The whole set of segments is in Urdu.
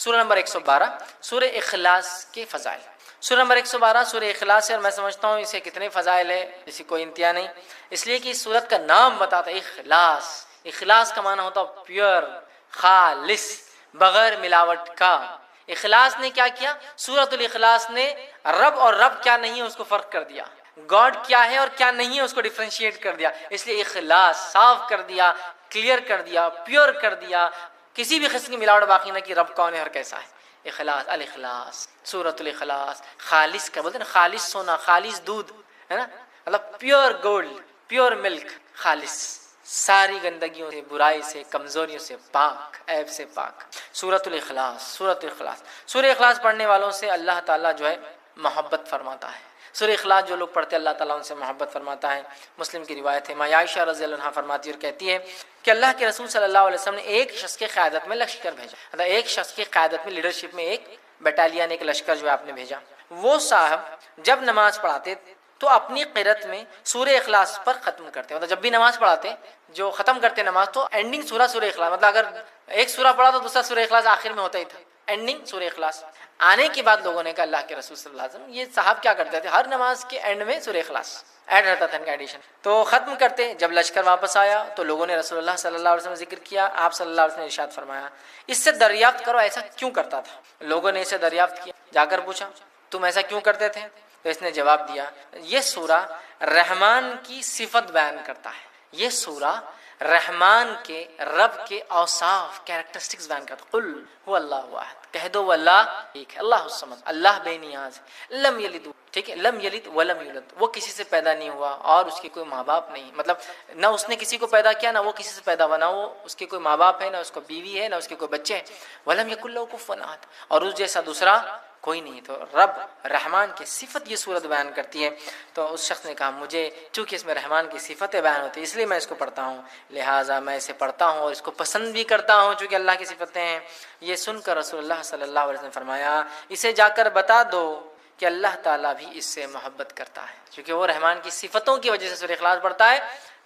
سورہ نمبر 112 سورہ اخلاص کے فضائل۔ سورہ نمبر 112 سورہ اخلاص ہے، اور میں سمجھتا ہوں اسے کتنے فضائل ہے جس کی کوئی انتہا نہیں، اس لیے کہ اس سورت کا نام بتاتا ہے اخلاص۔ اخلاص کا معنی ہوتا ہے پیور، خالص، بغیر ملاوٹ کا۔ اخلاص نے کیا کیا؟ سورۃ الاخلاص نے رب اور رب کیا نہیں ہے اس کو فرق کر دیا، گاڈ کیا ہے اور کیا نہیں ہے اس کو ڈیفرینشیٹ کر دیا، اس لیے اخلاص صاف کر دیا، کلیئر کر دیا، پیور کر دیا، کسی بھی قسم کی ملاوٹ باقی نہ کی، رب کون ہے اور کیسا ہے۔ اخلاص، الاخلاص، سورۃ الاخلاص، خالص کا بولتے ہیں نا، خالص سونا، خالص دودھ ہے نا، مطلب پیور گولڈ، پیور ملک، خالص، ساری گندگیوں سے، برائی سے، کمزوریوں سے پاک، عیب سے پاک۔ سورۃ الاخلاص، سورۃ الاخلاص، سورہ اخلاص پڑھنے والوں سے اللہ تعالیٰ جو ہے محبت فرماتا ہے۔ سورہ اخلاص جو لوگ پڑھتے ہیں اللہ تعالیٰ ان سے محبت فرماتا ہے۔ مسلم کی روایت ہے، ماں عائشہ رضی اللہ عنہا فرماتی اور کہتی ہے کہ اللہ کے رسول صلی اللہ علیہ وسلم نے ایک شخص کے قیادت میں لشکر بھیجا، مطلب ایک شخص کی قیادت میں، لیڈرشپ میں ایک بٹالین، ایک لشکر جو ہے آپ نے بھیجا۔ وہ صاحب جب نماز پڑھاتے تو اپنی قرأت میں سورہ اخلاص پر ختم کرتے، مطلب جب بھی نماز پڑھاتے جو ختم کرتے نماز تو اینڈنگ سورہ اخلاص، مطلب اگر ایک سورہ پڑھا تو دوسرا سورہ اخلاص آخر میں ہوتا ہی تھا، اینڈنگ سورہ اخلاص۔ آنے کے بعد لوگوں نے کہا اللہ کے رسول صلی اللہ علیہ وسلم یہ صاحب کیا کرتے تھے، ہر نماز کے اینڈ میں سورہ اخلاص ایڈ رہتا تھا ان کا ایڈیشن، تو ختم کرتے۔ جب لشکر واپس آیا تو لوگوں نے رسول اللہ صلی اللہ علیہ وسلم ذکر کیا، آپ صلی اللہ علیہ وسلم نے ارشاد فرمایا اس سے دریافت کرو ایسا کیوں کرتا تھا۔ لوگوں نے اسے دریافت کیا، جا کر پوچھا تم ایسا کیوں کرتے تھے، تو اس نے جواب دیا یہ سورہ رحمان کی صفت بیان کرتا ہے، یہ سورہ رحمان کے، رب کے اوصاف، کیریکٹرسٹکس بیان کرتا ہے۔ قل هو اللہ واحد، کہہ دو وہ اللہ ایک ہے، اللہ الصمد، اللہ بے نیاز ہے، لم یلد، ٹھیک ہے، لم یلد ولم یولد، وہ کسی سے پیدا نہیں ہوا اور اس کے کوئی ماں باپ نہیں، مطلب نہ اس نے کسی کو پیدا کیا نہ وہ کسی سے پیدا ہوا، نہ وہ اس کے کوئی ماں باپ ہے، نہ اس کو بیوی ہے، نہ اس کے کوئی بچے ہیں، ولم یکن لہ کفوا احد، اور اس جیسا دوسرا کوئی نہیں۔ تو رب رحمان کی صفت یہ صورت بیان کرتی ہے، تو اس شخص نے کہا مجھے چونکہ اس میں رحمان کی صفتیں بیان ہوتی ہیں اس لیے میں اس کو پڑھتا ہوں، لہٰذا میں اسے پڑھتا ہوں اور اس کو پسند بھی کرتا ہوں چونکہ اللہ کی صفتیں ہیں۔ یہ سن کر رسول اللہ صلی اللہ علیہ وسلم نے فرمایا اسے جا کر بتا دو کہ اللہ تعالیٰ بھی اس سے محبت کرتا ہے، چونکہ وہ رحمان کی صفتوں کی وجہ سے سورہ اخلاص پڑھتا ہے،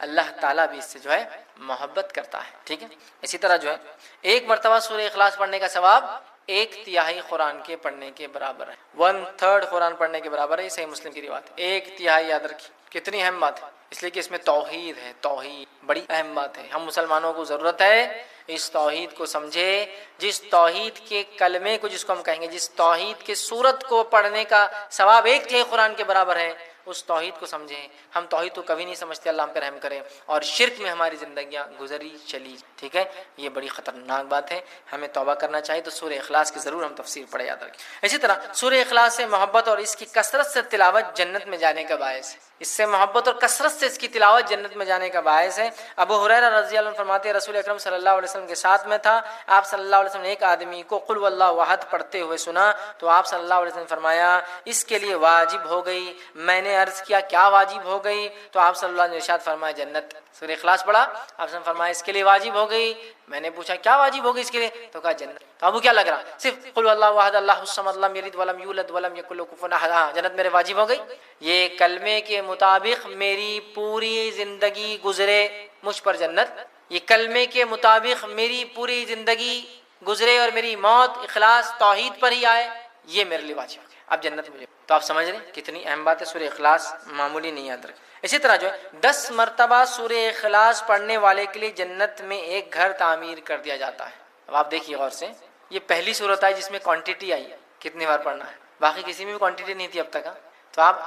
اللہ تعالیٰ بھی اس سے جو ہے محبت کرتا ہے، ٹھیک ہے۔ اسی طرح جو ہے ایک مرتبہ سورہ اخلاص پڑھنے کا ثواب 1/3 قرآن کے پڑھنے کے برابر ہے، 1/3 قرآن پڑھنے کے برابر ہے، یہ صحیح مسلم کی روایت ہے۔ 1/3 یاد رکھیے کتنی اہم بات ہے، اس لیے کہ اس میں توحید ہے، توحید بڑی اہم بات ہے، ہم مسلمانوں کو ضرورت ہے اس توحید کو سمجھے، جس توحید کے کلمے کو جس کو ہم کہیں گے، جس توحید کے سورت کو پڑھنے کا ثواب 1/3 قرآن کے برابر ہے، اس توحید کو سمجھیں۔ ہم توحید کو کبھی نہیں سمجھتے، اللہ ہم پہ رحم کرے، اور شرک میں ہماری زندگیاں گزری چلی، ٹھیک ہے، یہ بڑی خطرناک بات ہے، ہمیں توبہ کرنا چاہیے۔ تو سورہ اخلاص کی ضرور ہم تفسیر پڑھے، یاد رکھیں۔ اسی طرح سورہ اخلاص سے محبت اور اس کی کثرت سے تلاوت جنت میں جانے کا باعث ہے، اس سے محبت اور کثرت سے اس کی تلاوت جنت میں جانے کا باعث ہے۔ ابو ہریرہ رضی اللہ عنہ فرماتے ہیں رسول اکرم صلی اللہ علیہ وسلم کے ساتھ میں تھا، آپ صلی اللہ علیہ وسلم نے ایک آدمی کو قل واللہ احد پڑھتے ہوئے سنا، تو آپ صلی اللہ علیہ وسلم نے فرمایا اس کے لیے واجب ہو گئی۔ میں نے عرض کیا کیا واجب ہو گئی، تو آپ صلی اللہ علیہ وسلم نے ارشاد فرمایا جنت۔ سورہ اخلاص پڑھا، آپ نے فرمایا اس کے لیے واجب ہو گئی۔ میں نے پوچھا کیا واجب ہو گئی اس کے لیے، تو کہا جنت۔ تو ابو کیا لگ رہا، صرف قل واللہ احد اللہ الصمد لم یلد ولم یولد ولم یکن لہ کفوا احد، جنت میرے واجب ہو گئی۔ یہ کلمے کے مطابق میری پوری زندگی گزرے مجھ پر جنت، یہ کلمے کے مطابق میری پوری زندگی گزرے اور میری موت اخلاص توحید پر ہی آئے، یہ میرے لیے واجب ہو گیا، اب جنت مجھے۔ تو آپ سمجھ رہے ہیں کتنی اہم بات ہے، سورہ اخلاص معمولی نہیں، یاد رکھیں۔ اسی طرح جو ہے 10 مرتبہ سورہ اخلاص پڑھنے والے کے لیے جنت میں ایک گھر تعمیر کر دیا جاتا ہے۔ اب آپ دیکھیے غور سے، یہ پہلی صورت ہے جس میں کوانٹٹی آئی ہے، کتنی بار پڑھنا ہے، باقی کسی میں بھی کوانٹٹی نہیں تھی اب تک۔ تو آپ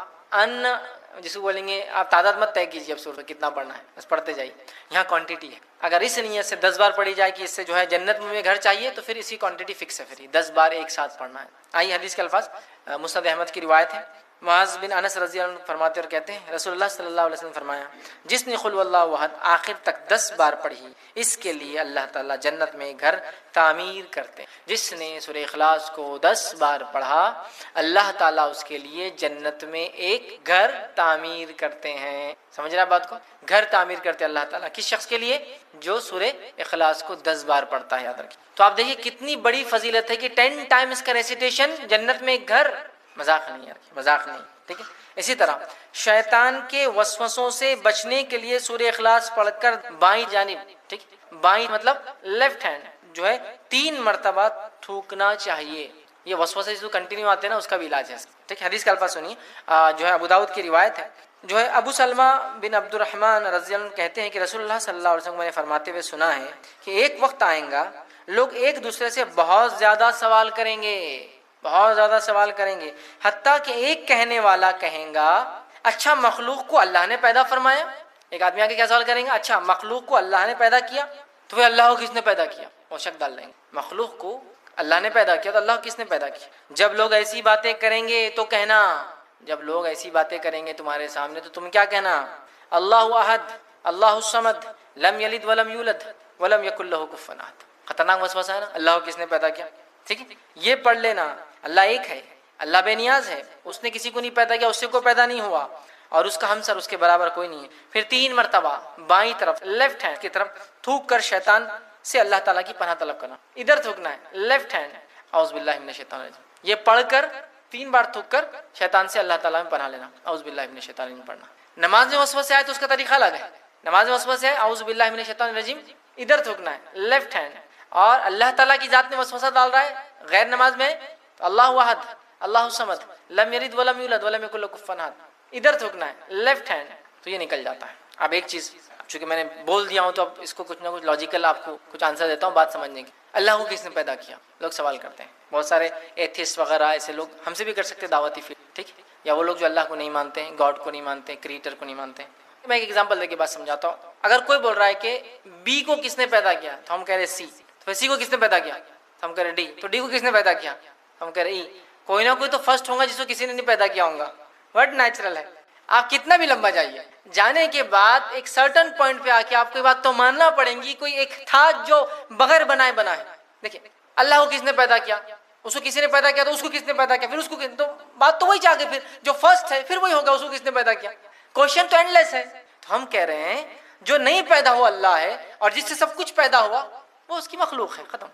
جس کو بولیں گے آپ تعداد مت طے کیجیے اب صورت کتنا پڑھنا ہے، بس پڑھتے جائیے، یہاں کوانٹٹی ہے۔ اگر اس نیت سے 10 بار پڑھی جائے کہ اس سے جو ہے جنت میں گھر چاہیے، تو پھر اسی کوانٹٹی فکس ہے، پھر 10 بار ایک ساتھ پڑھنا ہے۔ آئیے حدیث کے الفاظ، مسند احمد کی روایت ہے، معاذ بن انس رضی اللہ عنہ فرماتے اور کہتے ہیں رسول اللہ صلی اللہ علیہ وسلم نے فرمایا جس نے قل واللہ احد آخر تک 10 بار پڑھی اس کے لیے اللہ تعالیٰ جنت میں گھر تعمیر کرتے ہیں۔ جس نے سورہ اخلاص کو 10 بار پڑھا اللہ تعالیٰ اس کے لیے جنت میں ایک گھر تعمیر کرتے ہیں۔ سمجھ رہا بات کو، گھر تعمیر کرتے اللہ تعالیٰ کس شخص کے لیے، جو سورہ اخلاص کو 10 بار پڑھتا ہے، یاد رکھیں۔ تو آپ دیکھیے کتنی بڑی فضیلت ہے کہ 10 ٹائمز کا ریسیٹیشن جنت میں ایک گھر، مذاق نہیں ہے، مذاق نہیں، ٹھیک ہے۔ اسی طرح شیطان کے وسوسوں سے بچنے کے لیے سورہ اخلاص پڑھ کر بائیں جانب، ٹھیک، بائیں مطلب لیفٹ ہینڈ، جو ہے 3 مرتبہ تھوکنا چاہیے. یہ وسوسے جو کنٹینیو آتے ہیں نا اس کا بھی علاج ہے. ٹھیک ہے, حدیث کا الفاظ سنیے. جو ہے ابو داؤد کی روایت ہے, جو ہے ابو سلمہ بن عبد الرحمن رضی اللہ عنہ کہتے ہیں کہ رسول اللہ صلی اللہ علیہ وسلم نے فرماتے ہوئے سنا ہے کہ ایک وقت آئیں گا لوگ ایک دوسرے سے بہت زیادہ سوال کریں گے, بہت زیادہ سوال کریں گے, حتیٰ کہ ایک کہنے والا کہیں گا اچھا مخلوق کو اللہ نے پیدا فرمایا. ایک آدمی آ کے کیا سوال کریں گے, اچھا مخلوق کو اللہ نے پیدا کیا تو پھر اللہ کو کس نے پیدا کیا؟ وہ شک ڈال دیں گے. مخلوق کو اللہ نے پیدا کیا تو اللہ کو کس نے پیدا کیا؟ جب لوگ ایسی باتیں کریں گے تو کہنا, جب لوگ ایسی باتیں کریں گے تمہارے سامنے تو تم کیا کہنا, اللہ احد اللہ الصمد لم یلد ولم یولد ولم یکن لہ کفوا احد. خطرناک وسوسہ ہے نا, اللہ کو کس نے پیدا کیا. ٹھیک ہے, یہ پڑھ لینا. اللہ ایک ہے, اللہ بے نیاز ہے, اس نے کسی کو نہیں پیدا کیا, اس سے کوئی پیدا نہیں ہوا, اور اس کا ہمسر اس کے برابر کوئی نہیں ہے. پھر 3 مرتبہ بائیں طرف لیفٹ ہینڈ کی طرف تھوک کر شیطان سے اللہ تعالیٰ کی پناہ طلب کرنا. ادھر تھوکنا ہے, لیفٹ ہینڈ, اعوذ باللہ من الشیطان الرجیم. یہ پڑھ کر 3 بار تھوک کر شیطان سے اللہ تعالیٰ میں پناہ لینا, اعوذ باللہ من الشیطان الرجیم پڑھنا. نماز میں وسوسے آئے تو اس کا طریقہ الگ ہے. نماز میں وسوسے آئے اعوذ باللہ من الشیطان الرجیم, ادھر تھوکنا ہے لیفٹ ہینڈ, اور اللہ تعالیٰ کی ذات میں وسوسہ ڈال رہا ہے غیر نماز میں تو اللہ احد اللہ الصمد لم یلد ولم یولد ولم یکن لہ کفوا احد, ادھر تھوکنا ہے لیفٹ ہینڈ, تو یہ نکل جاتا ہے. اب ایک چیز چونکہ میں نے بول دیا ہوں تو اب اس کو کچھ نہ کچھ لاجیکل آپ کو کچھ آنسر دیتا ہوں بات سمجھنے کی. اللہ کو کس نے پیدا کیا؟ لوگ سوال کرتے ہیں, بہت سارے ایتھیسٹ وغیرہ ایسے لوگ ہم سے بھی کر سکتے دعوتی فیلڈ, ٹھیک ہے, یا وہ لوگ جو اللہ کو نہیں مانتے ہیں, گاڈ کو نہیں مانتے, کریٹر کو نہیں مانتے. میں ایک ایگزامپل دے کے بات سمجھاتا ہوں. اگر کوئی بول رہا ہے کہ بی کو کس نے پیدا کیا تو ہم کہہ رہے سی, تو سی کو کس نے پیدا کیا تو ہم کہہ رہے ڈی, تو ڈی کو کس نے پیدا کیا ہم کہہ رہے ای. کوئی نہ کوئی تو فرسٹ ہوگا جس کو کسی نے نہیں پیدا کیا ہوگا. ورڈ نیچرل ہے. آپ کتنا بھی لمبا جائیے, جانے کے بعد ایک سرٹن پوائنٹ پہ آ کے آپ کو یہ بات تو ماننا پڑیں گی کوئی ایک تھا جو بغیر بنائے بنا ہے. دیکھیں اللہ کو کس نے پیدا کیا, اس کو کسی نے پیدا کیا, تو اس کو کس نے پیدا کیا, پھر اس کو تو بات تو وہی چاہ کے پھر جو فرسٹ ہے پھر وہی ہوگا, اس کو کس نے پیدا کیا. کوشچن تو اینڈ لیس ہے. تو ہم کہہ رہے ہیں جو نہیں پیدا ہوا اللہ ہے, اور جس سے سب کچھ پیدا ہوا وہ اس کی مخلوق ہے, ختم.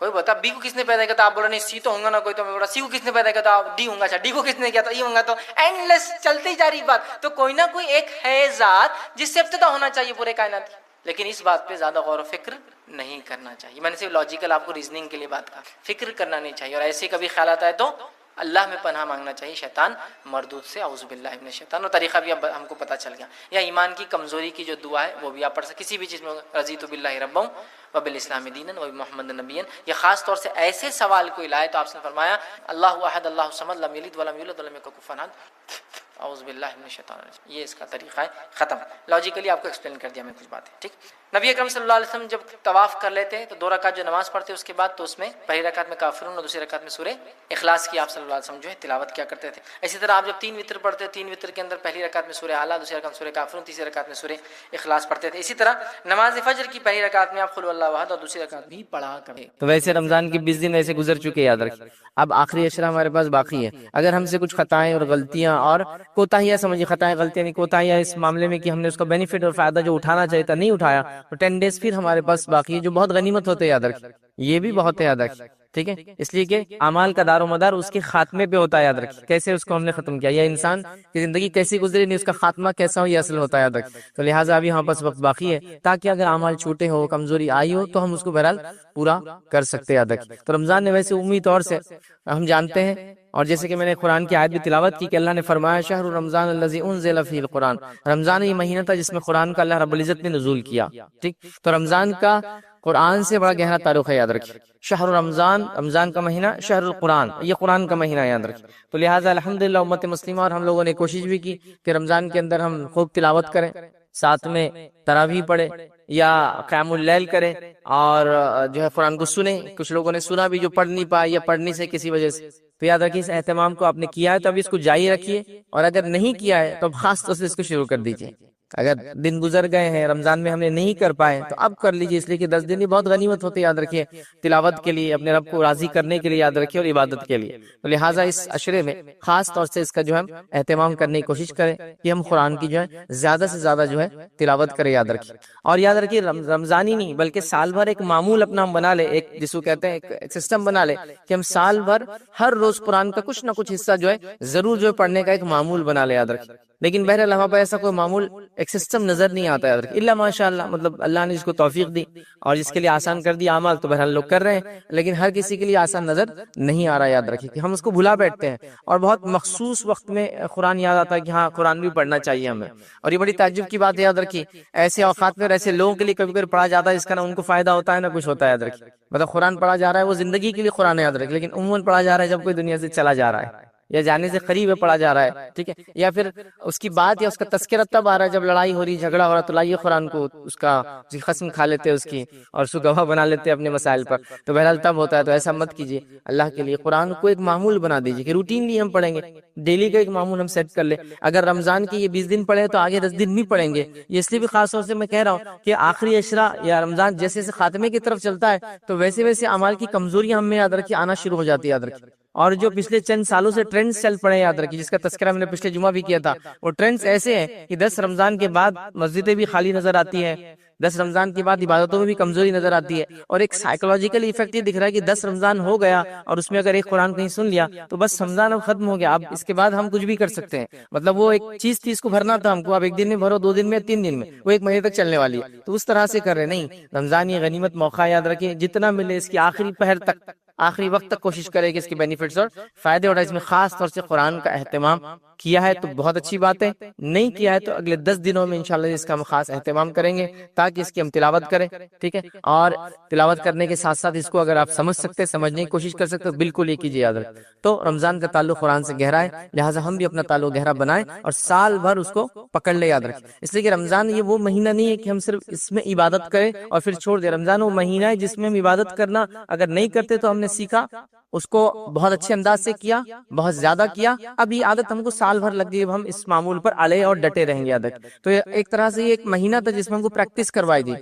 کوئی بتا بی کو کس نے پیدا کیا تو آپ بول رہے نہیں سی تو ہوں گا نا کوئی, تو میں بول رہا سی کو کس نے پیدا کیا تو آپ ڈی ہوں گا, اچھا ڈی کو کس نے کیا تو ای ہوں گا, تو اینڈ لیس چلتی جا رہی بات. تو کوئی نہ کوئی ایک ہے ذات جس سے ابتدا ہونا چاہیے پورے کائنات کی, لیکن اس بات پہ زیادہ غور و فکر نہیں کرنا چاہیے. میں نے صرف لاجیکل آپ کو ریزننگ کے لیے بات کہا, فکر کرنا نہیں چاہیے. اور ایسے کبھی خیالات آئے تو اللہ میں پناہ مانگنا چاہیے شیطان مردود سے, اعوذ باللہ من الشیطان. اور طریقہ بھی اب ہم کو پتہ چل گیا. یا ایمان کی کمزوری کی جو دعا ہے وہ بھی آپ پڑھ سکتے کسی بھی چیز میں, رضیت باللہ ربا وبالاسلام دینا وبمحمد نبیا. یہ خاص طور سے ایسے سوال کوئی لائے تو آپ نے فرمایا اللہ احد اللہ الصمد لم یلد ولم یولد ولم یکن کفوا احد, اعوذ باللہ من الشیطان الرجیم. یہ اس کا طریقہ ہے, ختم. لاجیکلی آپ کو ایکسپلین کر دیا میں کچھ باتیں, ٹھیک. نبی اکرم صلی اللہ علیہ وسلم جب طواف کر لیتے تو 2 رکعت جو نماز پڑھتے اس کے بعد تو اس میں پہلی رکعت میں کافرون اور دوسری رکعت میں سورہ اخلاص کی آپ صلی اللہ علیہ وسلم جو ہے تلاوت کیا کرتے تھے. اسی طرح آپ جب 3 وتر پڑھتے 3 وتر کے اندر پہلی رکعت میں سورہ اعلیٰ, دوسری رکعت میں سورہ کافرون, تیسری رکعت میں سورہ اخلاص پڑھتے تھے. اسی طرح نماز فجر کی پہلی رکعت میں آپ قل اللہ احد اور دوسری رکعت بھی پڑھا کرتے. تو ویسے رمضان کے 20 دن ایسے گزر چکے, یاد رکھیں اب آخری عشرہ ہمارے پاس باقی ہے. اگر ہم سے کچھ خطائیں اور غلطیاں اور کوتاہیاں, سمجھیے خطائیں غلطیاں نہیں کوتاہیاں اس معاملے میں کہ ہم نے اس کا بینیفٹ اور فائدہ جو اٹھانا چاہیے تھا نہیں اٹھایا, تو 10 ڈیز پھر ہمارے پاس باقی ہے جو بہت غنیمت ہوتے, یاد رکھیں یہ بھی بہت ہے, یاد رکھیں, ٹھیک ہے. اس لیے کہ اعمال کا دار و مدار اس کے خاتمے پہ ہوتا ہے, یاد رکھیں کیسے اس کو ہم نے ختم کیا, یا انسان کی زندگی کیسی گزری نہیں اس کا خاتمہ کیسا ہو یہ اصل ہوتا ہے, یاد رکھیں. تو لہٰذا ابھی ہمارے پاس وقت باقی ہے تاکہ اگر اعمال چھوٹے ہو, کمزوری آئی ہو تو ہم اس کو بہرحال پورا کر سکتے, یاد رکھیں. تو رمضان نے ویسے عمومی طور سے ہم جانتے ہیں, اور جیسے کہ میں نے قرآن کی آیت بھی تلاوت کی کہ اللہ نے فرمایا شہر رمضان الذی انزل فیہ القرآن, رمضان یہ مہینہ تھا جس میں قرآن کا اللہ رب العزت نے نزول کیا, ٹھیک. تو رمضان کا قرآن سے بڑا گہرا تعلق ہے, یاد رکھیں. شہر رمضان, رمضان کا مہینہ, شہر القرآن یہ قرآن کا مہینہ, یاد رکھیں. تو لہٰذا الحمدللہ امت مسلمہ اور ہم لوگوں نے کوشش بھی کی کہ رمضان کے اندر ہم خوب تلاوت کریں, ساتھ میں تراویح پڑھیں یا قیام اللیل کریں, اور جو ہے قرآن کو سنیں. کچھ لوگوں نے سنا بھی جو پڑھ نہیں پائے یا پڑھنے سے کسی وجہ سے, تو یاد رکھیے اس اہتمام کو آپ نے کیا ہے تو ابھی اس کو جاری رکھیے, اور اگر نہیں کیا ہے تو اب خاص طور سے اس کو شروع کر دیجیے. اگر دن گزر گئے ہیں رمضان میں ہم نے نہیں کر پائے تو اب کر لیجیے, اس لیے کہ 10 دن یہ بہت غنیمت ہوتی ہے, یاد رکھیے تلاوت کے لیے, اپنے رب کو راضی کرنے کے لیے, یاد رکھیے, اور عبادت کے لیے. تو لہٰذا اس عشرے میں خاص طور سے اس کا جو ہے اہتمام کرنے کی کوشش کریں کہ ہم قرآن کی جو ہے زیادہ سے زیادہ جو ہے تلاوت کریں, یاد رکھیے. اور یاد رکھیے رمضان ہی نہیں بلکہ سال بھر ایک معمول اپنا ہم بنا لے, ایک جس کو کہتے ہیں ایک سسٹم بنا لے کہ ہم سال بھر ہر روز قرآن کا کچھ نہ کچھ حصہ جو ہے ضرور جو ہے پڑھنے کا ایک معمول بنا لے, یاد رکھیے. لیکن بہرحال وہاں پر ایسا کوئی معمول ایک سسٹم نظر نہیں آتا ہے الا ماشاء اللہ، مطلب اللہ نے جس کو توفیق دی اور جس کے لیے آسان کر دیا اعمال تو بہرحال لوگ کر رہے ہیں، لیکن ہر کسی کے لیے آسان نظر نہیں آ رہا۔ یاد رکھیے کہ ہم اس کو بھلا بیٹھتے ہیں اور بہت مخصوص وقت میں قرآن یاد آتا ہے کہ ہاں قرآن بھی پڑھنا چاہیے ہمیں، اور یہ بڑی تعجب کی بات ہے۔ یاد رکھیے ایسے اوقات میں اور ایسے لوگوں کے لیے کبھی کبھی پڑھا جاتا ہے جس کا نہ ان کو فائدہ ہوتا ہے نہ کچھ ہوتا ہے۔ یاد رکھیے مطلب قرآن پڑھا جا رہا ہے وہ زندگی کے لیے قرآن یاد رکھے، لیکن عموماً پڑھا جا رہا ہے جب کوئی دنیا سے چلا جا رہا ہے یا جانے سے قریب ہے پڑھا جا رہا ہے، ٹھیک ہے، یا پھر اس کی بات یا اس کا تذکرہ تب آ رہا ہے جب لڑائی ہو رہی، جھگڑا ہو رہا، تو لائیے قرآن کو اس کا قسم کھا لیتے اس کی اور اس کو گواہ بنا لیتے اپنے مسائل پر، تو بہرحال تب ہوتا ہے۔ تو ایسا مت کیجیے، اللہ کے لیے قرآن کو ایک معمول بنا دیجیے کہ روٹینلی ہم پڑھیں گے، ڈیلی کا ایک معمول ہم سیٹ کر لیں۔ اگر رمضان کے یہ 20 دن پڑھے تو آگے 10 دن نہیں پڑھیں گے، یہ اس لیے بھی خاص طور سے میں کہہ رہا ہوں کہ آخری عشرہ یا رمضان جیسے جیسے خاتمے کی طرف چلتا ہے تو ویسے ویسے اعمال کی کمزوریاں ہم میں یاد رکھیے آنا شروع ہو جاتی ہے۔ یاد رکھیے اور جو پچھلے چند سالوں سے ٹرینڈز چل پڑے ہیں، یاد رکھیے جس کا تذکرہ میں نے پچھلے جمعہ بھی کیا تھا، وہ ٹرینڈز ایسے ہیں کہ 10 رمضان کے بعد مسجدیں بھی خالی نظر آتی ہیں، 10 رمضان کے بعد عبادتوں میں بھی کمزوری نظر آتی ہے، اور ایک سائیکولوجیکل ایفیکٹ یہ دکھ رہا ہے کہ 10 رمضان ہو گیا اور اس میں اگر ایک قرآن کہیں سن لیا تو بس رمضان اب ختم ہو گیا، اب اس کے بعد ہم کچھ بھی کر سکتے ہیں۔ مطلب وہ ایک چیز تھی، اس کو بھرنا تھا ہم کو، اب ایک دن میں بھرو، 2 دن میں، 3 دن میں، وہ 1 مہینے تک چلنے والی ہے، تو اس طرح سے کر رہے نہیں۔ رمضان یہ غنیمت موقع، یاد رکھیں جتنا ملے اس کی آخری پہر تک، آخری وقت تک کوشش کرے کہ اس کے بینیفٹس اور فائدے اٹھائے۔ اس میں خاص طور سے قرآن کا اہتمام کیا ہے تو بہت اچھی بات ہے، نہیں کیا ہے تو اگلے 10 دنوں میں انشاءاللہ اس کا ہم خاص اہتمام کریں گے تاکہ اس کی ہم تلاوت کریں، ٹھیک ہے، اور تلاوت کرنے کے ساتھ ساتھ اس کو اگر آپ سمجھ سکتے، سمجھنے کی کوشش کر سکتے تو بالکل یہ کیجیے۔ یاد رکھیں تو رمضان کا تعلق قرآن سے گہرا ہے، لہٰذا ہم بھی اپنا تعلق گہرا بنائیں اور سال بھر اس کو پکڑ لے۔ یاد رکھیں اس لیے کہ رمضان یہ وہ مہینہ نہیں ہے کہ ہم صرف اس میں عبادت کریں اور پھر چھوڑ دیں، رمضان وہ مہینہ ہے جس میں ہم عبادت کرنا اگر نہیں کرتے تو ہم نے سیکھا، اس کو بہت اچھے انداز سے کیا، بہت زیادہ کیا، اب یہ عادت ہم کو سال بھر لگ گئی، اب ہم اس معمول پر علیہ اور ڈٹے رہیں گے۔ عادت تو یہ ایک طرح سے یہ ایک مہینہ تھا جس میں ہم کو پریکٹس کروائی دی،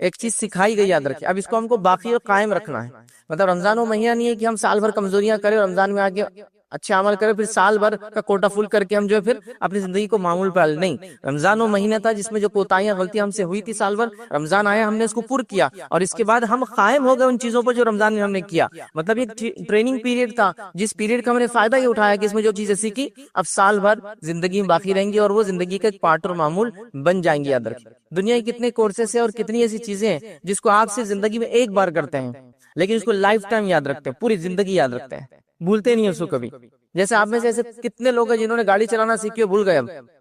ایک چیز سکھائی گئی۔ یاد رکھیں اب اس کو ہم کو باقی اور قائم رکھنا ہے۔ مطلب رمضان وہ مہینہ نہیں ہے کہ ہم سال بھر کمزوریاں کریں اور رمضان میں آگے اچھے عمل کرے پھر سال بھر کا کوٹا فل کر کے ہم جو ہے پھر اپنی زندگی کو معمول پر نہیں۔ رمضان وہ مہینہ تھا جس میں جو کوتاہیاں غلطیاں ہم سے ہوئی تھی سال بھر، رمضان آیا ہم نے اس کو پر کیا اور اس کے بعد ہم قائم ہو گئے ان چیزوں پر جو رمضان میں ہم نے کیا۔ مطلب ایک ٹریننگ پیریڈ تھا جس پیریڈ کا ہم نے فائدہ یہ اٹھایا کہ اس میں جو چیزیں سیکھی اب سال بھر زندگی میں باقی رہیں گی اور وہ زندگی کا ایک پارٹ اور معمول بن جائیں گی۔ یاد رکھیں دنیا کی کتنے کورسز ہیں اور کتنی ایسی چیزیں ہیں جس کو آپ سے زندگی میں ایک بار کرتے ہیں لیکن اس کو لائف ٹائم یاد رکھتے ہیں، پوری زندگی یاد رکھتے ہیں، بھولتے نہیں اس کو کبھی۔ جیسے آپ میں سے ایسے کتنے لوگ ہیں جنہوں نے گاڑی چلانا سیکھی اور بھول گئے،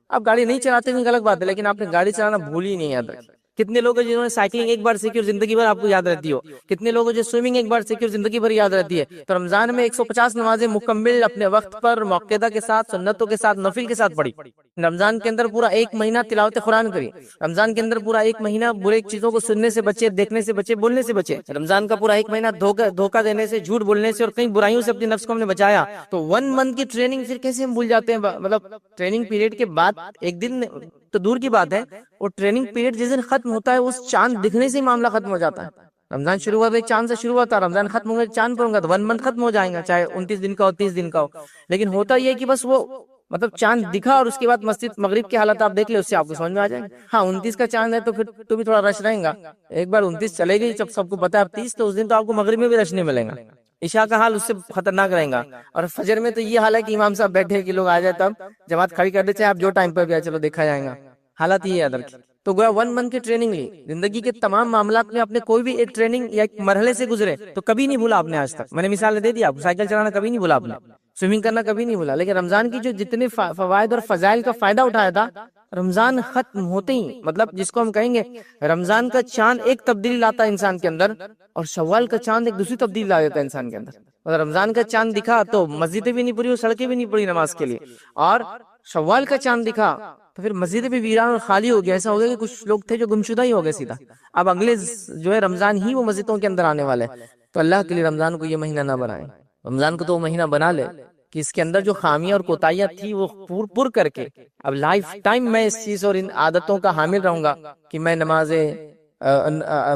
اب گاڑی نہیں چلاتے نہیں غلط بات ہے لیکن آپ نے گاڑی چلانا بھول ہی نہیں یاد رکھی۔ کتنے لوگ ہیں جنہوں نے سائیکلنگ ایک بار سیکھی اور زندگی بھر آپ کو یاد رہتی ہو، کتنے لوگ ہیں جو سوئمنگ ایک بار سیکھی اور زندگی بھر یاد رہتی ہے۔ تو رمضان میں 150 نمازیں مکمل اپنے وقت پر موقعہ کے ساتھ، سنتوں کے ساتھ، نفل کے ساتھ پڑھی۔ رمضان کے اندر پورا 1 مہینہ تلاوت قرآن کری، رمضان کے اندر پورا 1 مہینہ برے چیزوں کو سننے سے بچے، دیکھنے سے بچے، بولنے سے بچے، رمضان کا پورا 1 مہینہ دھوکہ دینے سے، جھوٹ بولنے سے اور کئی برائیوں سے اپنے نفس کو ہم نے بچایا۔ تو 1 منتھ کی ٹریننگ پھر کیسے ہم بھول جاتے ہیں؟ مطلب ٹریننگ پیریڈ کے بعد ایک دن تو دور کی بات ہے، وہ ٹریننگ پیریڈ جس دن ختم ہوتا ہے اس چاند دکھنے سے ہی معاملہ ختم ہو جاتا ہے۔ رمضان شروع ہوا تو ایک چاند سے شروع ہوتا ہے، رمضان ختم ہوگا چاند پر ہوگا تو 1 منتھ ختم ہو جائے گا، چاہے 29 دن کا ہو، 30 دن کا ہو۔ لیکن ہوتا یہ کہ بس وہ مطلب چاند دکھا اور اس کے بعد مسجد مغرب کی حالت آپ دیکھ لیں، اس سے آپ کو سمجھ میں آ جائے گا۔ ہاں 29 کا چاند ہے تو پھر تو بھی تھوڑا رش رہے گا، ایک بار 29 چلے گی جب سب کو پتا ہے اب 30 تو اس دن تو آپ کو مغرب میں بھی رش نہیں ملے گا، عشاء کا حال اس سے خطرناک رہے گا۔ اور فجر میں تو یہ حال ہے کہ امام صاحب بیٹھے کہ لوگ آ جائے تب جماعت کھڑی کر دے، چاہے آپ جو ٹائم پر بھی آئے چلو دیکھا جائے گا، حالت یہ ہے ادھر کی۔ تو گویا 1 منتھ کی ٹریننگ لی، زندگی کے تمام معاملات میں آپ نے کوئی بھی ایک ٹریننگ یا ایک مرحلے سے گزرے تو کبھی نہیں بھولا آپ نے آج تک۔ میں نے مثال دے دی آپ کو، سائیکل چلانا کبھی نہیں بھولا آپ نے، سوئمنگ کرنا کبھی نہیں بھولا، لیکن رمضان کی جو جتنے فوائد اور فضائل کا فائدہ اٹھایا تھا، رمضان ختم ہوتے ہی مطلب جس کو ہم کہیں گے رمضان کا چاند ایک تبدیلی لاتا ہے انسان کے اندر اور شوال کا چاند ایک دوسری تبدیلی لا دیتا ہے انسان کے اندر۔ مطلب رمضان کا چاند دکھا تو مسجدیں بھی نہیں پڑی اور سڑکیں بھی نہیں پڑی نماز کے لیے، اور شوال کا چاند دکھا تو پھر مسجدیں بھی ویران اور خالی ہو گیا، ایسا ہو گیا کہ کچھ لوگ تھے جو گمشدہ ہی ہو گئے سیدھا، اب اگلے جو ہے رمضان ہی وہ مسجدوں کے اندر آنے والے۔ تو اللہ کے لیے رمضان کو یہ مہینہ نہ بنائیں، رمضان کو تو وہ مہینہ بنا لے کہ اس کے اندر جو خامیاں اور کوتاہیاں تھی وہ پر کر کے اب لائف ٹائم میں اس چیز اور ان عادتوں کا حامل رہوں گا کہ میں نمازیں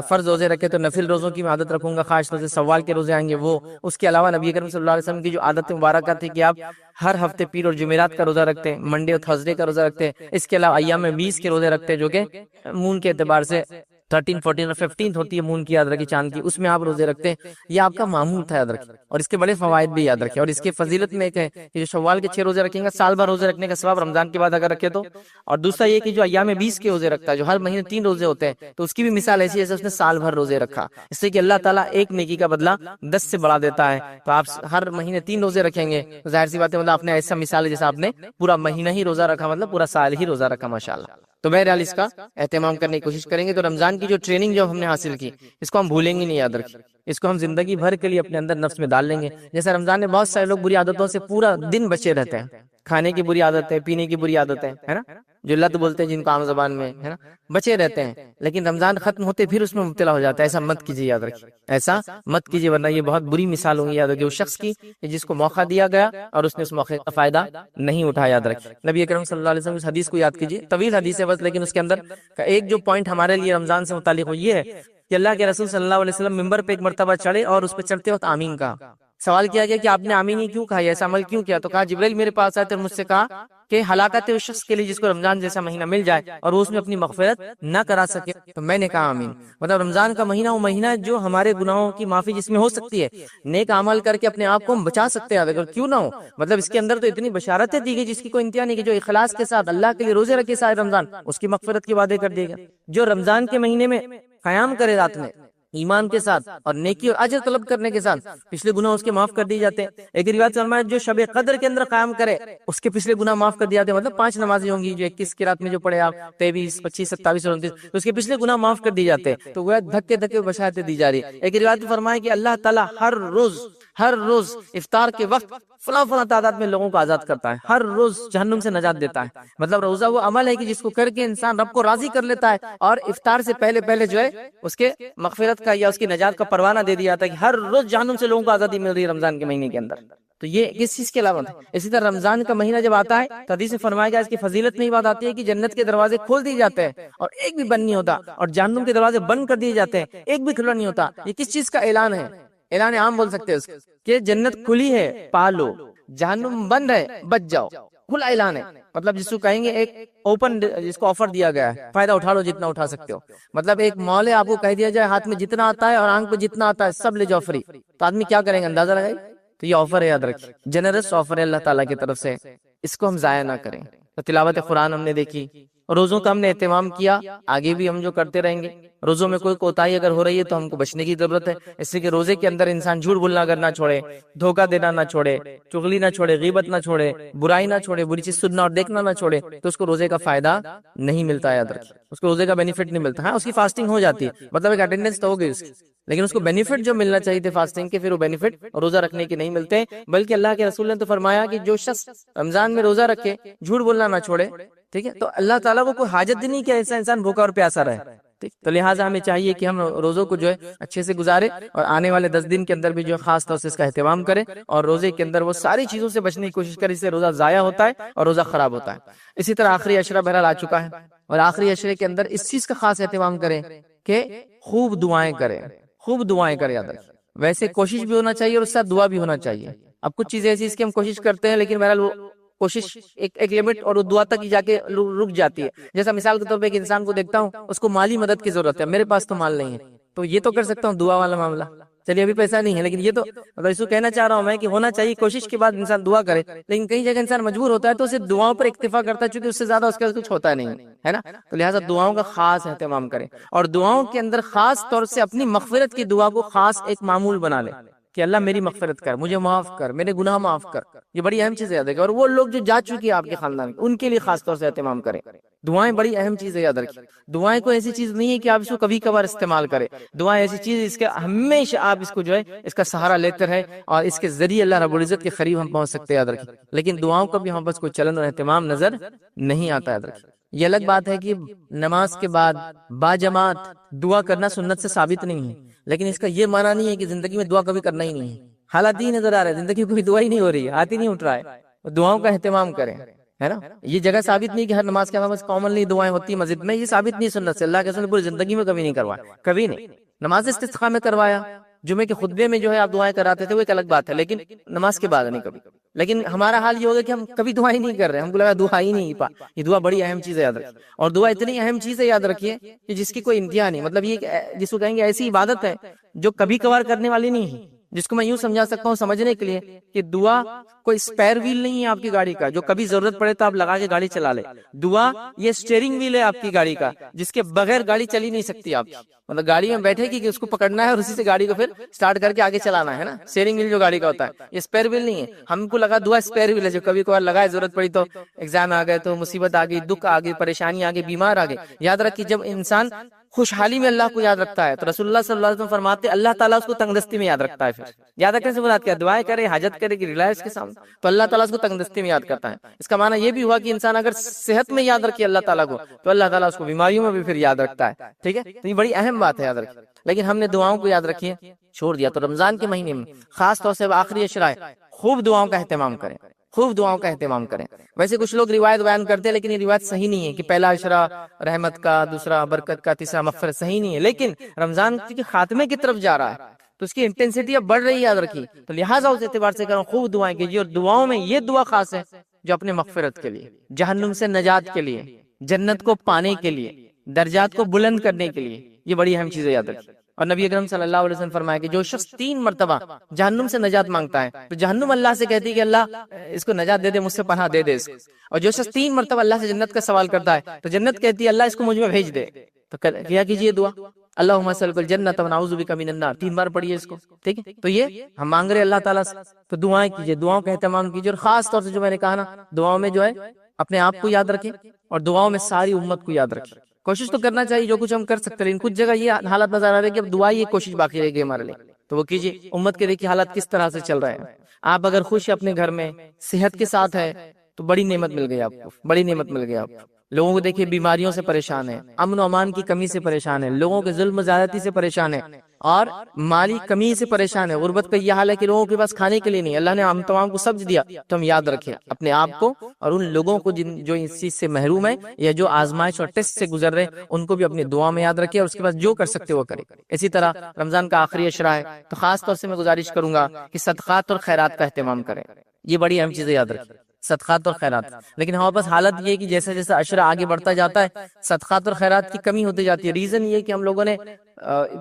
فرض روزے رکھے تو نفل روزوں کی میں عادت رکھوں گا، خاص طور سے سوال کے روزے آئیں گے وہ۔ اس کے علاوہ نبی کریم صلی اللہ علیہ وسلم کی جو عادت مبارکہ تھی کہ آپ ہر ہفتے پیر اور جمعرات کا روزہ رکھتے ہیں، منڈے اور تھرسڈے کا روزہ رکھتے ہیں، اس کے علاوہ ایام 20 کے روزے رکھتے ہیں جو کہ مون کے اعتبار سے 13, 14 اور 15 ہوتی ہے مون کی، یاد رکھیے چاند کی، اس میں آپ روزے رکھتے ہیں، یہ آپ کا معمول تھا، یاد رکھیے، اور اس کے بڑے فوائد بھی یاد رکھیں، اور اس کے فضیلت میں ایک ہے کہ جو شوال کے 6 روزے رکھیں گے سال بھر روزے رکھنے کا ثواب رمضان کے بعد اگر رکھے تو، اور دوسرا یہ کہ جو ایام 20 کے روزے رکھتا ہے، جو ہر مہینے 3 روزے ہوتے ہیں، تو اس کی بھی مثال ایسی ہے جیسے اس نے سال بھر روزے رکھا، اس سے کہ اللہ تعالیٰ ایک نیکی کا بدلہ 10 سے بڑھا دیتا ہے، تو آپ ہر مہینے 3 روزے رکھیں گے، ظاہر سی بات ہے مطلب آپ نے ایسا مثال ہے جیسا آپ نے پورا مہینہ ہی روزہ رکھا، مطلب پورا سال ہی روزہ رکھا، ماشاءاللہ۔ تو بہرحال اس کا اہتمام کرنے کی کوشش کریں گے، تو رمضان کی جو ٹریننگ جو ہم نے حاصل کی اس کو ہم بھولیں گے نہیں، یاد رکھیں، اس کو ہم زندگی بھر کے لیے اپنے اندر نفس میں ڈال لیں گے۔ جیسے رمضان میں بہت سارے لوگ بری عادتوں سے پورا دن بچے رہتے ہیں، کھانے کی بری عادت ہے، پینے کی بری عادت ہے نا، جو لت بولتے ہیں جن کو عام زبان میں، ہے نا، بچے رہتے ہیں، لیکن رمضان ختم ہوتے پھر اس میں مبتلا ہو جاتا ہے۔ ایسا مت کیجیے، یاد رکھیے، ایسا مت کیجیے، ورنہ یہ بہت بری مثال ہوگی، یاد رکھیے، اس شخص کی جس کو موقع دیا گیا اور اس نے اس موقع کا فائدہ نہیں اٹھایا، یاد رکھیے۔ نبی اکرم صلی اللہ علیہ وسلم اس حدیث کو یاد کیجیے، طویل حدیث ہے بس، لیکن اس کے اندر کا ایک جو پوائنٹ ہمارے لیے رمضان سے متعلق ہو یہ ہے کہ اللہ کے رسول صلی اللہ علیہ وسلم ممبر پہ ایک مرتبہ چڑھے اور اس پہ چڑھتے وقت آمین کہا۔ سوال کیا گیا کہ آپ نے آمین ہی کیوں کہا، ایسا عمل کیوں کیا؟ تو کہا جبرائیل میرے پاس آئے اور مجھ سے کہا کہ ہلاکت اس شخص کے لیے جس کو رمضان جیسا مہینہ مل جائے اور وہ اس میں اپنی مغفرت نہ کرا سکے، تو میں نے کہا آمین۔ مطلب رمضان کا مہینہ وہ مہینہ ہے جو ہمارے گناہوں کی معافی جس میں ہو سکتی ہے، نیک عمل کر کے اپنے آپ کو ہم بچا سکتے ہیں، اگر کیوں نہ ہو، مطلب اس کے اندر تو اتنی بشارتیں دی گئی جس کی کوئی انتہا نہیں، کہ جو اخلاص کے ساتھ اللہ کے لیے روزے رکھے سارے رمضان، اس کی مغفرت کے وعدے کر دے گا۔ جو رمضان کے مہینے میں قیام کرے رات میں ایمان کے ساتھ اور نیکی اور اجر طلب کرنے کے ساتھ، پچھلے گناہ اس کے معاف کر دیے جاتے ہیں۔ ایک روایت سے فرمایا جو شب قدر کے اندر قیام کرے اس کے پچھلے گناہ معاف کر دیے جاتے ہیں، مطلب 5 نمازیں ہوں گی جو 21 کی رات میں جو پڑھے آپ، 23، 25، 27 اور 29، تو اس کے پچھلے گناہ معاف کر دیے جاتے ہیں، تو وہ دھکے دھکے بشارتیں دی جا رہی ہے۔ ایک روایت میں فرمایا کہ اللہ تعالیٰ ہر روز افطار کے وقت فلاں تعداد میں لوگوں کو آزاد کرتا ہے، ہر روز جہنم سے نجات دیتا ہے۔ مطلب روزہ وہ عمل ہے کہ جس کو کر کے انسان رب کو راضی کر لیتا ہے، اور افطار سے پہلے جو ہے اس کے مغفرت کا یا اس کی نجات کا پروانہ دے دیا جاتا ہے، کہ ہر روز جہنم سے لوگوں کو آزادی مل رہی ہے رمضان کے مہینے کے اندر۔ تو یہ کس چیز کے علاوہ ہے؟ اسی طرح رمضان کا مہینہ جب آتا ہے تو حدیث میں فرمایا گیا اس کی فضیلت میں یہ بات آتی ہے کہ جنت کے دروازے کھول دیے جاتے ہیں اور ایک بھی بند نہیں ہوتا، اور جہنم کے دروازے بند کر دیے جاتے ہیں، ایک بھی کھلا نہیں ہوتا۔ یہ کس چیز کا اعلان ہے؟ اعلان عام بول سکتے ہیں اس کہ جنت کھلی ہے پالو، جہنم بند ہے بچ جاؤ، کھلا اعلان ہے۔ مطلب جس کو کہیں گے ایک اوپن، جس کو آفر دیا گیا ہے، فائدہ اٹھا لو جتنا اٹھا سکتے ہو۔ مطلب ایک مال ہے، آپ کو کہہ دیا جائے ہاتھ میں جتنا آتا ہے اور آنکھ پہ جتنا آتا ہے سب لے جاؤ فری، تو آدمی کیا کریں گے؟ اندازہ لگائی۔ تو یہ آفر ہے، یاد رکھیں، جنرس آفر ہے اللہ تعالیٰ کی طرف سے، اس کو ہم ضائع نہ کریں۔ تو تلاوت قرآن ہم نے دیکھی، روزوں کا ہم نے اہتمام کیا، آگے بھی ہم جو کرتے رہیں گے۔ روزوں میں کوئی کوتاہی اگر ہو رہی ہے تو ہم کو بچنے کی ضرورت ہے، اس لیے کہ روزے کے اندر انسان جھوٹ بولنا اگر نہ چھوڑے، دھوکہ دینا نہ چھوڑے، چغلی نہ چھوڑے، غیبت نہ چھوڑے، برائی نہ چھوڑے، بری چیز سننا اور دیکھنا نہ چھوڑے، تو اس کو روزے کا فائدہ نہیں ملتا، یاد رکھیں، اس کو روزے کا بینیفٹ نہیں ملتا۔ ہاں اس کی فاسٹنگ ہو جاتی ہے، مطلب ایک اٹینڈنس تو ہو گئی اس کی، لیکن اس کو بینیفٹ جو ملنا چاہیے تھے فاسٹنگ کے، پھر وہ بینیفٹ روزہ رکھنے کے نہیں ملتے۔ بلکہ اللہ کے رسول نے تو فرمایا کہ جو شخص رمضان میں روزہ رکھے، جھوٹ بولنا نہ چھوڑے، ٹھیک ہے، تو اللہ تعالیٰ کو کوئی حاجت نہیں کہ ایسا انسان بھوکا اور پیاسا رہے، ٹھیک۔ تو لہٰذا ہمیں چاہیے کہ ہم روزوں کو جو ہے اچھے سے گزارے، اور آنے والے 10 دن کے اندر بھی جو ہے خاص طور سے اس کا اہتمام کریں، اور روزے کے اندر وہ ساری چیزوں سے بچنے کی کوشش کریں، اس سے روزہ ضائع ہوتا ہے اور روزہ خراب ہوتا ہے۔ اسی طرح آخری عشرہ بہرحال آ چکا ہے، اور آخری عشرے کے اندر اس چیز کا خاص اہتمام کریں کہ خوب دعائیں کریں، خوب دعائیں کریں، یاد رکھیں۔ ویسے کوشش بھی ہونا چاہیے اور اس ساتھ دعا بھی ہونا چاہیے۔ اب کچھ چیزیں ایسی اس کی ہم کوشش کرتے ہیں، لیکن بہرحال وہ کوشش ایک لمٹ اور وہ دعا تک ہی جا کے رک جاتی ہے۔ جیسا مثال کے طور پہ ایک انسان کو دیکھتا ہوں، اس کو مالی مدد کی ضرورت ہے، میرے پاس تو مال نہیں ہے، تو یہ تو کر سکتا ہوں دعا والا معاملہ، چلیے ابھی پیسہ نہیں ہے، لیکن یہ تو مطلب اس کو کہنا چاہ رہا ہوں میں کہ ہونا چاہیے کوشش کے بعد انسان دعا کرے، لیکن کئی جگہ انسان مجبور ہوتا ہے تو اسے دعاؤں پر اکتفا کرتا ہے، چونکہ اس سے زیادہ اس کا کچھ ہوتا نہیں ہے نا، تو لہٰذا دعاؤں کا خاص اہتمام کریں، اور دعاؤں کے اندر خاص طور سے اپنی مغفرت کی دعا کو خاص ایک معمول بنا لیں کہ اللہ میری مغفرت کر، مجھے معاف کر، میرے گناہ معاف کر۔ یہ بڑی اہم چیز ہے، یاد رکھیں، اور وہ لوگ جو جا چکے ہیں آپ کے خاندان ان کے لیے خاص طور سے اہتمام کریں۔ دعائیں بڑی اہم چیز ہے، یاد رکھیں، دعائیں کوئی ایسی چیز نہیں ہے کہ آپ اس کو کبھی کبھار استعمال کریں، دعائیں ایسی چیز اس کے ہمیشہ آپ اس کو جو ہے اس کا سہارا لیتے رہیں، اور اس کے ذریعے اللہ رب العزت کے قریب ہم پہنچ سکتے ہیں، یاد رکھیں۔ لیکن دعاؤں کا بھی ہم بس کوئی چلن اور اہتمام نظر نہیں آتا، یاد رکھیں۔ یہ الگ بات ہے کہ نماز کے بعد با جماعت دعا کرنا سنت سے ثابت نہیں ہے، لیکن اس کا یہ معنی نہیں ہے کہ زندگی میں دعا کبھی کرنا ہی نہیں ہے۔ حالات ہی نظر آ رہے ہیں، زندگی میں کوئی دعا ہی نہیں ہو رہی ہے، ہاتھ ہی نہیں اٹھ رہا ہے، دعاؤں کا اہتمام کریں، ہے نا۔ یہ جگہ ثابت نہیں کہ ہر نماز کے بعد بس کامنلی دعائیں ہوتی ہیں مسجد میں، یہ ثابت نہیں سنت سے، اللہ کے رسول نے پوری زندگی میں کبھی نہیں کروایا، کبھی نہیں۔ نماز استسقاء میں کروایا، جمعے کے خطبے میں جو ہے آپ دعائیں کراتے تھے، وہ ایک الگ بات ہے، لیکن نماز کے بعد نہیں کبھی۔ لیکن ہمارا حال یہ ہوگا کہ ہم کبھی دعا ہی نہیں کر رہے، ہم کو لگا دعا ہی نہیں پا. یہ دعا بڑی اہم چیز ہے، یاد رکھیے. اور دعا اتنی اہم چیز ہے، یاد رکھیے، کہ جس کی کوئی انتہا نہیں. مطلب یہ جس کو کہیں گے ایسی عبادت ہے جو کبھی کبھار کرنے والی نہیں ہے، جس کو میں یوں سمجھا سکتا ہوں سمجھنے کے لیے کہ دعا کوئی اسپیئر ویل نہیں ہے آپ کی گاڑی کا جو کبھی ضرورت پڑے تو آپ لگا کے گاڑی چلا لے. دعا یہ اسٹیئرنگ ویل ہے آپ کی گاڑی کا، جس کے بغیر گاڑی چلی نہیں سکتی آپ. مطلب گاڑی میں بیٹھے کہ اس کو پکڑنا ہے اور اسی سے گاڑی کو پھر سٹارٹ کر کے آگے چلانا ہے نا. اسٹیئرنگ ویل جو گاڑی کا ہوتا ہے، یہ اسپیئر ویل نہیں ہے. ہم کو لگا دعا اسپیئر ویل ہے جو کبھی کبھار لگائے، ضرورت پڑی تو ایگزام آ گئے، تو مصیبت آ گئی، دکھ آ گئی، پریشانی آ گئی، بیمار آ گئے. یاد رکھیے جب انسان خوشحالی میں اللہ کو یاد رکھتا ہے تو رسول اللہ صلی اللہ علیہ وسلم فرماتے ہیں اللہ تعالیٰ اس کو تنگدستی میں یاد رکھتا ہے. پھر یاد رکھنے سے مراد کیا؟ دعائیں کرے، حاجت کرے کہ ریلائز کے سامنے، تو اللہ تعالیٰ اس کو تنگدستی میں یاد کرتا ہے. اس کا معنی یہ بھی ہوا کہ انسان اگر صحت میں یاد رکھے اللہ تعالیٰ کو تو اللہ تعالیٰ اس کو بیماریوں میں بھی پھر یاد رکھتا ہے. ٹھیک ہے، تو یہ بڑی اہم بات ہے، یاد رکھیے. لیکن ہم نے دعاؤں کو یاد رکھیے چھوڑ دیا. تو رمضان کے مہینے میں خاص طور سے آخری اشرائے خوب دعاؤں کا اہتمام کریں، خوب دعاؤں کا اہتمام کریں. ویسے کچھ لوگ روایت بیان کرتے ہیں لیکن یہ روایت صحیح نہیں ہے کہ پہلا اشرا رحمت کا، دوسرا برکت کا، تیسرا مغفرت. صحیح نہیں ہے. لیکن رمضان کے خاتمے کی طرف جا رہا ہے تو اس کی انٹینسٹی اب بڑھ رہی ہے، یاد رکھیے. تو لہٰذا اس اعتبار سے کروں خوب دعائیں کیجیے. اور دعاؤں میں یہ دعا خاص ہے جو اپنے مغفرت کے لیے، جہنم سے نجات کے لیے، جنت کو پانے کے لیے، درجات کو بلند کرنے کے لیے، یہ بڑی اہم چیز ہے، یاد رکھیے. اور نبی اکرم صلی اللہ علیہ وسلم فرمایا کہ جو شخص 3 مرتبہ جہنم سے نجات مانگتا ہے تو جہنم اللہ سے کہتی ہے کہ اللہ اس کو نجات دے دے، مجھ سے پناہ دے دے اس کو. اور جو شخص 3 مرتبہ اللہ سے جنت کا سوال کرتا ہے تو جنت کہتی ہے اللہ اس کو مجھ میں بھیج دے. تو کیا کیجیے دعا اللہم صل الجنت ونعوذ بک من النار، 3 بار پڑھیے اس کو. ٹھیک ہے، تو یہ ہم مانگ رہے اللہ تعالیٰ سے، تو دعائیں کیجیے، دعاؤں کا اہتمام کیجیے. اور خاص طور سے جو میں نے کہا نا، دعاؤں میں جو ہے اپنے آپ کو یاد رکھیں اور دعاؤں میں ساری امت کو یاد رکھیں. کوشش تو کرنا چاہیے جو کچھ ہم کر سکتے ہیں، لیکن کچھ جگہ یہ حالت نظر آ رہی ہے کہ اب دعا یہ کوشش باقی رہ گئی ہمارے لیے. تو وہ کیجیے. امت کے دیکھیے حالات کس طرح سے چل رہے ہیں. آپ اگر خوش ہیں اپنے گھر میں، صحت کے ساتھ ہے تو بڑی نعمت مل گئی آپ کو، بڑی نعمت مل گئی آپ کو. لوگوں کو دیکھیے بیماریوں سے پریشان ہے، امن و امان کی کمی سے پریشان ہے، لوگوں کے ظلم و زیادتی سے پریشان ہے، اور مالی کمی سے پریشان ہے. غربت کا یہ حال ہے کہ لوگوں کے پاس کھانے کے لیے نہیں. اللہ نے ہم تمام کو سبز دیا، تو ہم یاد رکھیں اپنے آپ کو اور ان لوگوں کو جو اس چیز سے محروم ہے یا جو آزمائش اور ٹیسٹ سے گزر رہے ہیں ان کو بھی اپنی دعا میں یاد رکھیں، اور اس کے بعد جو کر سکتے وہ کریں. اسی طرح رمضان کا آخری اشرا ہے تو خاص طور سے میں گزارش کروں گا کہ صدقات اور خیرات کا اہتمام کریں. یہ بڑی اہم چیزیں یاد رکھیں، صدقات اور خیرات. لیکن ہمارے پاس حالت یہ ہے کہ جیسے جیسے عشرہ آگے بڑھتا جاتا ہے صدقات اور خیرات کی کمی ہوتی جاتی ہے. ریزن یہ کہ ہم لوگوں نے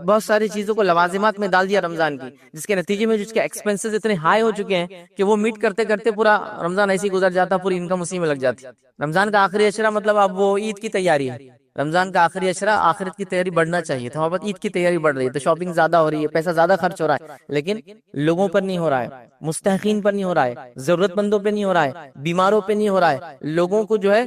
بہت ساری چیزوں کو لوازمات میں ڈال دیا رمضان کی، جس کے نتیجے میں جس کے ایکسپنسز اتنے ہائی ہو چکے ہیں کہ وہ میٹ کرتے کرتے پورا رمضان ایسے ہی گزر جاتا، پوری انکم اسی میں لگ جاتی. رمضان کا آخری عشرہ مطلب اب وہ عید کی تیاری ہے. رمضان کا آخری عشرہ آخرت کی تیاری بڑھنا چاہیے تھا، ہمارے عید کی تیاری بڑھ رہی ہے تو شاپنگ زیادہ ہو رہی ہے، پیسہ زیادہ خرچ ہو رہا ہے، لیکن لوگوں پر نہیں ہو رہا ہے، مستحقین پر نہیں ہو رہا ہے، ضرورت مندوں پہ نہیں ہو رہا ہے، بیماروں پہ نہیں ہو رہا ہے، لوگوں کو جو ہے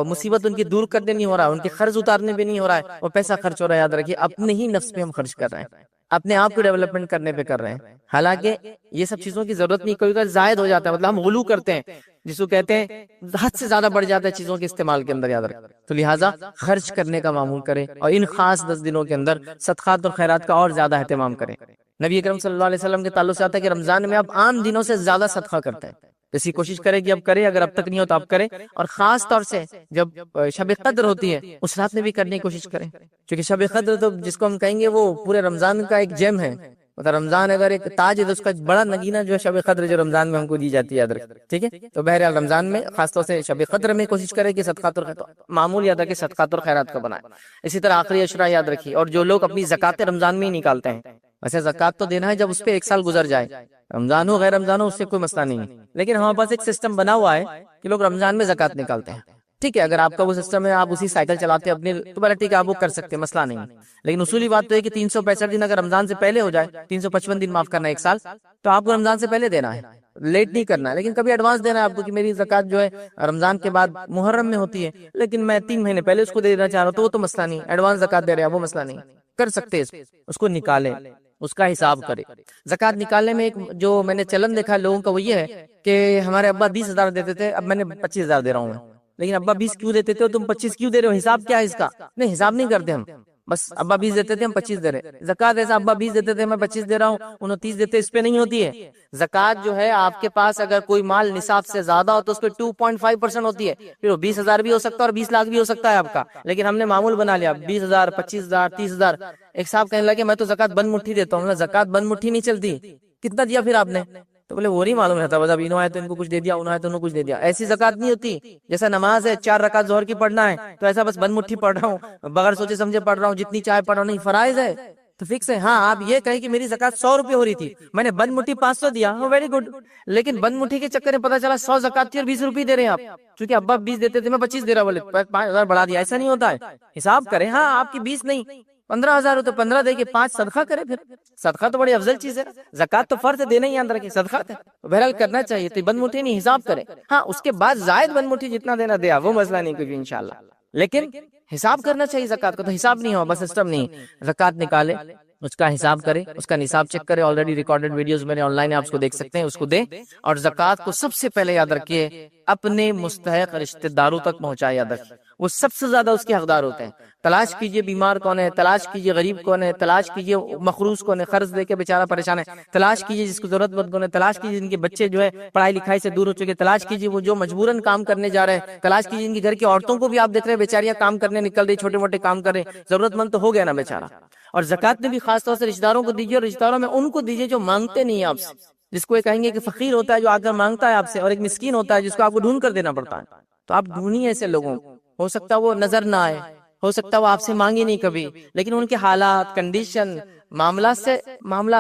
مصیبت ان کی دور کرنے نہیں ہو رہا ہے، ان کے قرض اتارنے پہ نہیں ہو رہا ہے، وہ پیسہ خرچ ہو رہا ہے. یاد رکھیے اپنے ہی نفس پہ ہم خرچ کر رہے ہیں، اپنے آپ کو ڈیولپمنٹ کرنے پہ کر رہے ہیں. حالانکہ یہ سب چیزوں کی ضرورت نہیں، کوئی زائد ہو جاتا ہے، مطلب ہم غلو کرتے ہیں جس کو کہتے ہیں حد سے زیادہ بڑھ جاتا ہے چیزوں کے استعمال کے اندر. یاد رکھیں تو لہٰذا خرچ کرنے کا معمول کریں اور ان خاص 10 دنوں کے اندر صدقات اور خیرات کا اور زیادہ اہتمام کریں. نبی اکرم صلی اللہ علیہ وسلم کے تعلق سے آتا ہے کہ رمضان میں آپ عام دنوں سے زیادہ صدقہ کرتے ہیں. اسی کوشش کریں کہ اب کریں، اگر اب تک نہیں ہو تو اب کریں، اور خاص طور سے جب شب قدر ہوتی ہے اس رات میں بھی کرنے کی کوشش کریں، کیونکہ شب قدر تو جس کو ہم کہیں گے وہ پورے رمضان کا ایک جیم ہے. مطلب رمضان اگر ایک تاج ہے تو اس کا بڑا نگینہ جو ہے شب قدر جو رمضان میں ہم کو دی جاتی ہے. یاد رکھیں ٹھیک ہے. تو بہرحال رمضان میں خاص طور سے شب قدر میں کوشش کریں کہ صدقات اور معمول یاد رکھیں صدقات اور خیرات کا بنائیں. اسی طرح آخری عشرہ یاد رکھیے، اور جو لوگ اپنی زکات رمضان میں ہی نکالتے ہیں، ویسے زکات تو دینا ہے جب اس پہ 1 سال گزر جائے، رمضان ہو غیر رمضان ہو اس سے کوئی مسئلہ نہیں ہے، لیکن ہمارے پاس ایک سسٹم بنا ہوا ہے کہ لوگ رمضان میں زکات نکالتے ہیں. ٹھیک ہے، اگر آپ کا وہ سسٹم ہے، آپ اسی سائیکل چلاتے ہیں اپنے، تو بڑا ٹھیک ہے، آپ وہ کر سکتے ہیں، مسئلہ نہیں. لیکن اصولی بات تو ہے کہ 365 دن اگر رمضان سے پہلے ہو جائے، 355 دن معاف کرنا ہے 1 سال، تو آپ کو رمضان سے پہلے دینا ہے، لیٹ نہیں کرنا ہے. لیکن کبھی ایڈوانس دینا ہے آپ کو کہ میری زکات جو ہے رمضان کے بعد محرم میں ہوتی ہے، لیکن میں 3 مہینے پہلے اس کو دے دینا چاہ رہا ہوں، تو وہ تو مسئلہ نہیں. ایڈوانس زکات دے رہے ہیں وہ مسئلہ نہیں، کر سکتے اس کو نکالیں، اس کا حساب کرے. زکات نکالنے میں ایک جو میں نے چلن دیکھا لوگوں کا وہ یہ ہے کہ ہمارے ابا 20,000 دیتے تھے، اب میں نے 25,000 دے رہا ہوں. لیکن ابا 20 کیوں دیتے تھے اور تم 25 کیوں دے رہے ہو؟ حساب کیا ہے اس کا؟ نہیں، حساب نہیں کرتے ہم، بس ابا 20 دیتے تھے ہم 25 دے رہے. زکات ایسا ابا 20 دیتے تھے میں 25 دے رہا ہوں، انہوں 30 دیتے، اس پہ نہیں ہوتی ہے. زکات جو ہے آپ کے پاس اگر کوئی مال نصاب سے زیادہ ہو تو اس پہ 2.5% ہوتی ہے، پھر وہ 20,000 بھی ہو سکتا ہے اور 20 لاکھ بھی ہو سکتا ہے آپ کا. لیکن ہم نے معمول بنا لیا 20,000 25,000 30,000. ایک صاحب کہنے لگے میں تو زکات بند مٹھی دیتا ہوں. زکات بند مٹھی نہیں چلتی. کتنا دیا پھر آپ نے؟ تو بولے وہ نہیں معلوم رہتا، بس اب انہوں آئے تو ان کو کچھ دے دیا، انہوں آئے تو انہوں کچھ دے دیا. ایسی زکات نہیں ہوتی. جیسا نماز ہے 4 رکعت ظہر کی پڑھنا ہے تو ایسا بس بند مٹھی پڑھ رہا ہوں، بغیر سوچے سمجھے پڑھ رہا ہوں، جتنی چاہے پڑھ رہا ہوں. نہیں، فرائض ہے تو فکس ہے. ہاں آپ یہ کہیں کہ میری زکات 100 روپے ہو رہی تھی، میں نے بند مٹھی 500 دیا، ویری گڈ. لیکن بند مٹھی کے چکر میں پتا چلا 100 زکات تھی اور 20 روپے دے رہے ہیں آپ، چونکہ ابا 20 دیتے تھے میں 25 دے رہا، بولے 5000 بڑھا دیا. ایسا نہیں ہوتا ہے. حساب کریں. ہاں آپ کی 20 نہیں 15,000 ہو تو 15 دے کے 5 صدقہ کرے. پھر صدقہ تو بڑی افضل چیز ہے. زکات تو فرض ہے، دینا ہی اندر کے صدقہ ہے، بہرحال کرنا چاہیے. تو بند مٹھی نہیں، حساب کرے. ہاں اس کے بعد زائد بند مٹھی جتنا دینا دیا، وہ مسئلہ نہیں کوئی انشاءاللہ. لیکن حساب کرنا چاہیے زکات کا. تو حساب نہیں ہوا، بس سسٹم نہیں. زکات نکالے، اس کا حساب کرے، اس کا نصاب چیک کرے. آلریڈی ریکارڈڈ ویڈیوز میں نے آن لائن آپ اس کو دیکھ سکتے ہیں، اس کو دے. اور زکات کو سب سے پہلے یاد رکھیے اپنے مستحق رشتہ داروں تک پہنچائے. یاد رکھیے وہ سب سے زیادہ اس کے حقدار ہوتے ہیں. تلاش کیجئے بیمار کون ہے، تلاش کیجئے غریب کون ہے، تلاش کیجئے مخروص کون ہے، قرض دے کے بیچارہ پریشان ہے، تلاش کیجئے جس کو ضرورت مند کون ہے، تلاش کیجئے جن کے بچے جو ہے پڑھائی لکھائی سے دور ہو چکے، تلاش کیجئے وہ جو مجبوراً کام کرنے جا رہے ہیں، تلاش کیجئے ان کے گھر کی عورتوں کو بھی آپ دیکھ رہے ہیں بیچاریاں کام کرنے نکل رہی، چھوٹے موٹے کام کر رہے. ضرورت مند تو ہو گیا نا بیچارہ. اور زکات میں بھی خاص طور سے رشتہ داروں کو دیجیے، اور رشتہ داروں میں ان کو دیجیے جو مانگتے نہیں آپ سے. جس کو یہ کہیں گے کہ فقیر ہوتا ہے جو آ کر مانگتا ہے آپ سے، اور ایک مسکین ہوتا ہے جس کو آپ کو ڈھونڈ کر دینا پڑتا ہے. تو آپ ڈھونڈیے ایسے لوگوں. ہو سکتا ہے وہ نظر نہ آئے، ہو سکتا ہے وہ آپ سے مانگے نہیں کبھی، لیکن ان کے حالات، کنڈیشن، معاملات سے معاملہ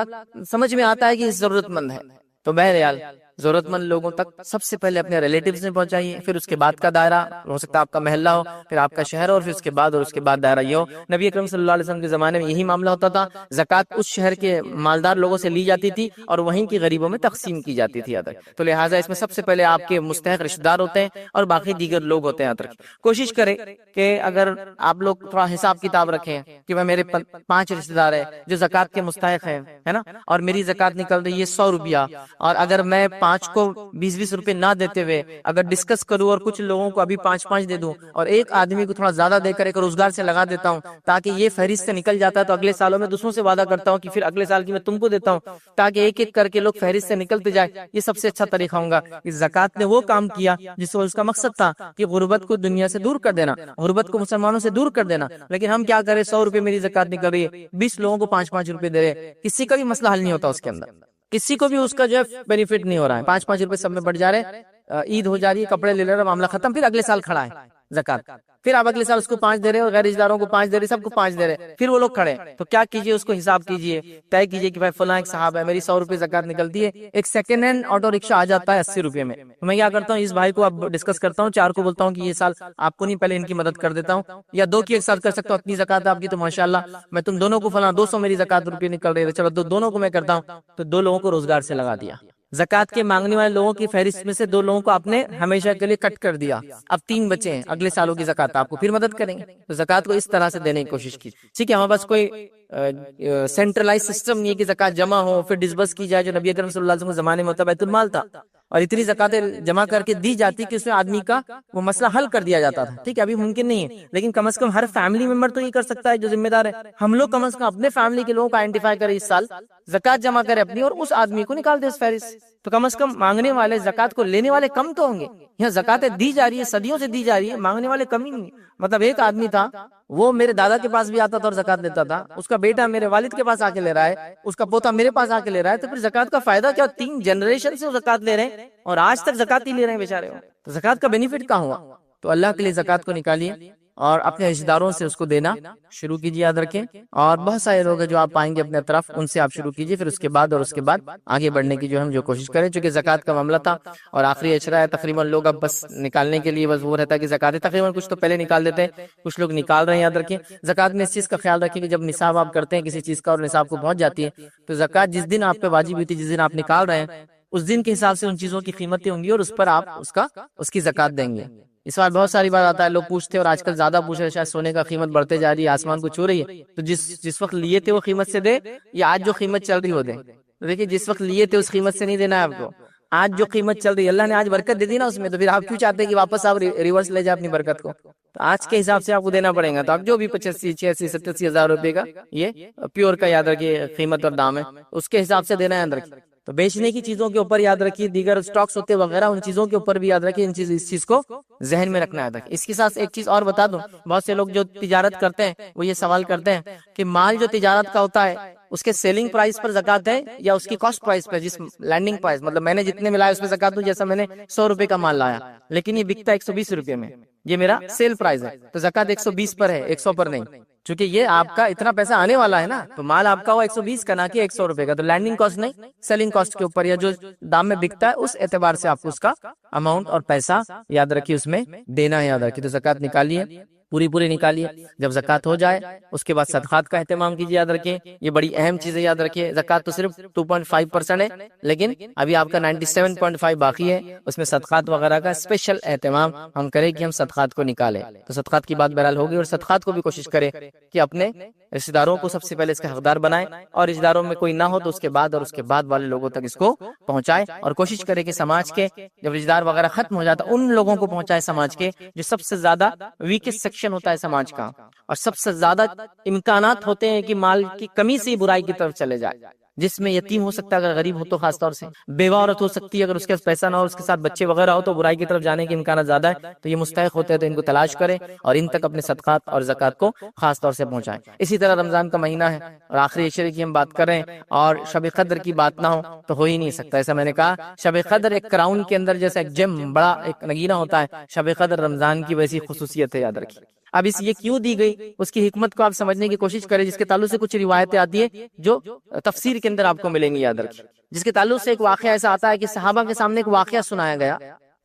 سمجھ میں آتا ہے کہ ضرورت مند ہے. تو بہرحال ضرورت مند لوگوں تک سب سے پہلے اپنے ریلیٹیوز میں پہنچائیے. پھر اس کے بعد کا دائرہ ہو سکتا ہے آپ کا محلہ ہو، پھر آپ کا شہر ہو، اور پھر اس کے بعد اور اس کے بعد دائرہ یہ ہو. نبی اکرم صلی اللہ علیہ وسلم کے زمانے میں یہی معاملہ ہوتا تھا. زکات اس شہر کے مالدار لوگوں سے لی جاتی تھی اور وہیں کے غریبوں میں تقسیم کی جاتی تھی. تو لہٰذا اس میں سب سے پہلے آپ کے مستحق رشتہ دار ہوتے ہیں اور باقی دیگر لوگ ہوتے ہیں. کوشش کریں کہ اگر آپ لوگ تھوڑا حساب کتاب رکھیں کہ میں میرے 5 رشتہ دار ہیں جو زکات کے مستحق ہیں، ہے نا، اور میری زکات نکل رہی ہے 100 روپیہ، اور اگر میں 5 کو 20-20 روپے نہ دیتے ہوئے اگر ڈسکس کروں اور کچھ لوگوں کو ابھی 5-5 دے دوں اور ایک آدمی کو تھوڑا زیادہ دے کر ایک روزگار سے لگا دیتا ہوں تاکہ یہ فہرست سے نکل جاتا ہے، تو اگلے سالوں میں دوسروں سے وعدہ کرتا ہوں کہ پھر اگلے سال کی میں تم کو دیتا ہوں تاکہ ایک ایک کر کے لوگ فہرست سے نکلتے جائے. یہ سب سے اچھا طریقہ ہوگا. کہ زکات نے وہ کام کیا جس کو اس کا مقصد تھا کہ غربت کو دنیا سے دور کر دینا، غربت کو مسلمانوں سے دور کر دینا. لیکن ہم کیا کریں، 100 روپے میری زکات نکل رہی ہے، 20 لوگوں کو 5-5 روپے دے رہے، کسی کا بھی مسئلہ حل نہیں ہوتا اس کے اندر، کسی کو بھی اس کا جو ہے بینیفٹ نہیں ہو رہا ہے. 5-5 روپے سب میں بڑھ جا رہے ہیں. عید ہو جا رہی ہے، کپڑے لے لے رہے، معاملہ ختم. پھر اگلے سال کھڑا ہے زکات، پھر آپ اگلے سال اس کو 5 دے رہے اور غیر رشتہ داروں کو 5 دے رہے، سب کو 5 دے رہے، پھر وہ لوگ کھڑے. تو کیا کیجئے، اس کو حساب کیجئے، طے کیجئے کہ بھائی فلاں ایک صاحب ہے، میری 100 روپے زکات نکلتی ہے، ایک سیکنڈ ہینڈ آٹو رکشہ آ جاتا ہے 80 روپے میں. میں کیا کرتا ہوں، اس بھائی کو اب ڈسکس کرتا ہوں، 4 کو بولتا ہوں کہ یہ سال آپ کو نہیں، پہلے ان کی مدد کر دیتا ہوں، یا 2 کی ایک ساتھ کر سکتا ہوں، اتنی زکات آپ کی تو ماشاءاللہ میں تم دونوں کو فلاں 200 میری زکات روپے نکل رہی ہے، چلو دونوں کو میں کرتا ہوں. تو 2 لوگوں کو روزگار سے لگا دیا. زکات کے مانگنے والے لوگوں کی فہرست میں سے 2 لوگوں کو آپ نے ہمیشہ کے لیے کٹ کر دیا. اب 3 بچے ہیں، اگلے سالوں کی زکات آپ کو پھر مدد کریں گے. تو زکات کو اس طرح سے دینے کی کوشش کی. ٹھیک ہے، ہمارے پاس کوئی سینٹرلائز سسٹم نہیں ہے کہ زکات جمع ہو پھر ڈسبرس کی جائے، جو نبی اکرم صلی اللہ علیہ وسلم کے زمانے میں ہوتا بیت المال تھا، اور اتنی زکاتیں جمع کر کے دی جاتی کہ اس میں آدمی کا وہ مسئلہ حل کر دیا جاتا تھا. ٹھیک ہے، ابھی ممکن نہیں ہے، لیکن کم از کم ہر فیملی ممبر تو یہ کر سکتا ہے جو ذمہ دار ہے. ہم لوگ کم از کم اپنے فیملی کے لوگوں کو آئیڈینٹیفائی کریں، اس سال زکات جمع کرے اپنی، اور اس آدمی کو نکال دے اس فہرست. تو کم از کم مانگنے والے، زکات کو لینے والے کم تو ہوں گے. یہاں زکاتیں دی جا رہی ہے، صدیوں سے دی جا رہی ہے، مانگنے والے کم ہی نہیں. مطلب ایک آدمی تھا، وہ میرے دادا کے پاس بھی آتا تھا اور زکات لیتا تھا، اس کا بیٹا میرے والد کے پاس آ کے لے رہا ہے، اس کا پوتا میرے پاس آ کے لے رہا ہے. تو پھر زکات کا فائدہ کیا؟ 3 جنریشن سے وہ زکات لے رہے ہیں اور آج تک زکات ہی لے رہے ہیں بیچارے. تو زکات کا بینیفٹ کہاں ہوا؟ تو اللہ کے لیے زکات کو نکالیے اور اپنے رشتہ داروں سے اس کو دینا شروع کیجیے. یاد رکھیں، اور بہت سارے لوگ ہیں جو آپ پائیں گے اپنے طرف، ان سے آپ شروع کیجیے، پھر اس کے بعد آگے بڑھنے کی جو ہم جو کوشش کریں. چونکہ زکات کا معاملہ تھا اور آخری اشرا ہے، تقریباً لوگ اب بس نکالنے کے لیے بس وہ رہتا ہے کہ زکات تقریباً کچھ تو پہلے نکال دیتے ہیں، کچھ لوگ نکال رہے ہیں. یاد رکھیں، زکات میں اس چیز کا خیال رکھیں کہ جب نصاب آپ کرتے ہیں کسی چیز کا اور نصاب کو پہنچ جاتی ہے، تو زکات جس دن آپ پہ واجب ہوئی تھی، جس دن آپ نکال رہے ہیں، اس دن کے حساب سے ان چیزوں کی قیمتیں ہوں گی اور اس پر آپ اس کی زکات دیں گے. اس بار بہت ساری بار آتا ہے، لوگ پوچھتے ہیں اور آج کل زیادہ پوچھ رہے ہیں، شاید سونے کا قیمت بڑھتے جا رہی ہے، آسمان کو چھو رہی ہے، تو جس وقت لیے تھے وہ قیمت سے دے، یا آج جو قیمت چل رہی وہ دے. دیکھیے، جس وقت لیے تھے اس قیمت سے نہیں دینا ہے آپ کو. آج جو قیمت چل رہی ہے، اللہ نے آج برکت دے دی نا اس میں، تو پھر آپ کیوں چاہتے ہیں کہ واپس آپ ریورس لے جائیں اپنی برکت کو؟ تو آج کے حساب سے آپ کو دینا پڑے گا. تو اب جو بھی 85, 86, 87 ہزار روپے کا یہ پیور کا یاد رکھیے قیمت اور دام ہے، اس کے حساب سے دینا ہے. یاد رکھیے، تو بیچنے کی چیزوں کے اوپر یاد رکھیے، دیگر سٹاکس ہوتے وغیرہ ان چیزوں کے اوپر بھی یاد رکھیے، اس چیز کو ذہن میں رکھنا ہے. اس کے ساتھ ایک چیز اور بتا دوں، بہت سے لوگ جو تجارت کرتے ہیں وہ یہ سوال کرتے ہیں کہ مال جو تجارت کا ہوتا ہے اس کے سیلنگ پرائس پر زکات ہے یا اس کی کاسٹ پرائس پر، جس لینڈنگ پرائس، مطلب میں نے جتنے ملایا اس پہ زکات دوں، جیسا میں نے 100 روپے کا مال لایا لیکن یہ بکتا ہے 120 روپے میں، یہ میرا سیل پرائز ہے، تو زکات 120 پر ہے، 100 پر نہیں، چونکہ یہ آپ کا اتنا پیسہ آنے والا ہے نا، تو مال آپ کا ہوا 120 کا، نہ کہ 100 روپے کا، تو لینڈنگ کاسٹ نہیں، سیلنگ کاسٹ کے اوپر یا جو دام میں بکتا ہے اس اعتبار سے آپ کو اس کا اماؤنٹ اور پیسہ یاد رکھیے اس میں دینا ہے، یاد رکھیے۔ تو زکات نکالیے، پوری نکالیے، جب زکات ہو جائے اس کے بعد صدقات کا اہتمام کیجیے، یاد رکھیے یہ بڑی اہم چیز ہے، یاد رکھیے زکات تو صرف 2.5% ہے، لیکن ابھی آپ کا 97.5 باقی ہے، اس میں صدقات وغیرہ کا اسپیشل اہتمام ہم کریں کہ ہم صدقات کو نکالیں۔ تو صدقات کی بات بہرحال ہوگی، اور صدقات کو بھی کوشش کریں کہ اپنے رشتہ داروں کو سب سے پہلے اس کا حقدار بنائیں، اور رشتہ داروں میں کوئی نہ ہو تو اس کے بعد اور اس کے بعد والے لوگوں تک اس کو پہنچائے، اور کوشش کرے کہ سماج کے جب رشتہ دار وغیرہ ختم ہو جاتا ان لوگوں کو پہنچائے، سماج کے جو سب سے زیادہ ویکسٹ سیکشن ہوتا ہے سماج کا، اور سب سے زیادہ امکانات ہوتے ہیں کہ مال کی کمی سے برائی کی طرف چلے جائے، جس میں یتیم ہو سکتا ہے اگر غریب ہو تو، خاص طور سے بیوہ عورت ہو سکتی ہے اگر اس کے پاس پیسہ نہ ہو، اس کے ساتھ بچے وغیرہ ہو تو برائی کی طرف جانے کے امکانات زیادہ ہے، تو یہ مستحق ہوتے ہیں، تو ان کو تلاش کریں اور ان تک اپنے صدقات اور زکات کو خاص طور سے پہنچائیں۔ اسی طرح رمضان کا مہینہ ہے اور آخری عشرے کی ہم بات کر رہے ہیں، اور شب قدر کی بات نہ ہو تو ہو ہی نہیں سکتا، ایسا میں نے کہا شب قدر ایک کراؤن کے اندر جیسا ایک جم بڑا ایک نگینہ ہوتا ہے، شب قدر رمضان کی ویسی خصوصیت ہے، یاد رکھیے۔ اب اس یہ کیوں دی گئی اس کی حکمت کو آپ سمجھنے کی کوشش کریں، جس کے تعلق سے کچھ روایتیں آتی ہیں جو تفسیر کے اندر آپ کو ملیں گی، یاد رکھیے، جس کے تعلق سے ایک واقعہ ایسا آتا ہے کہ صحابہ کے سامنے ایک واقعہ سنایا گیا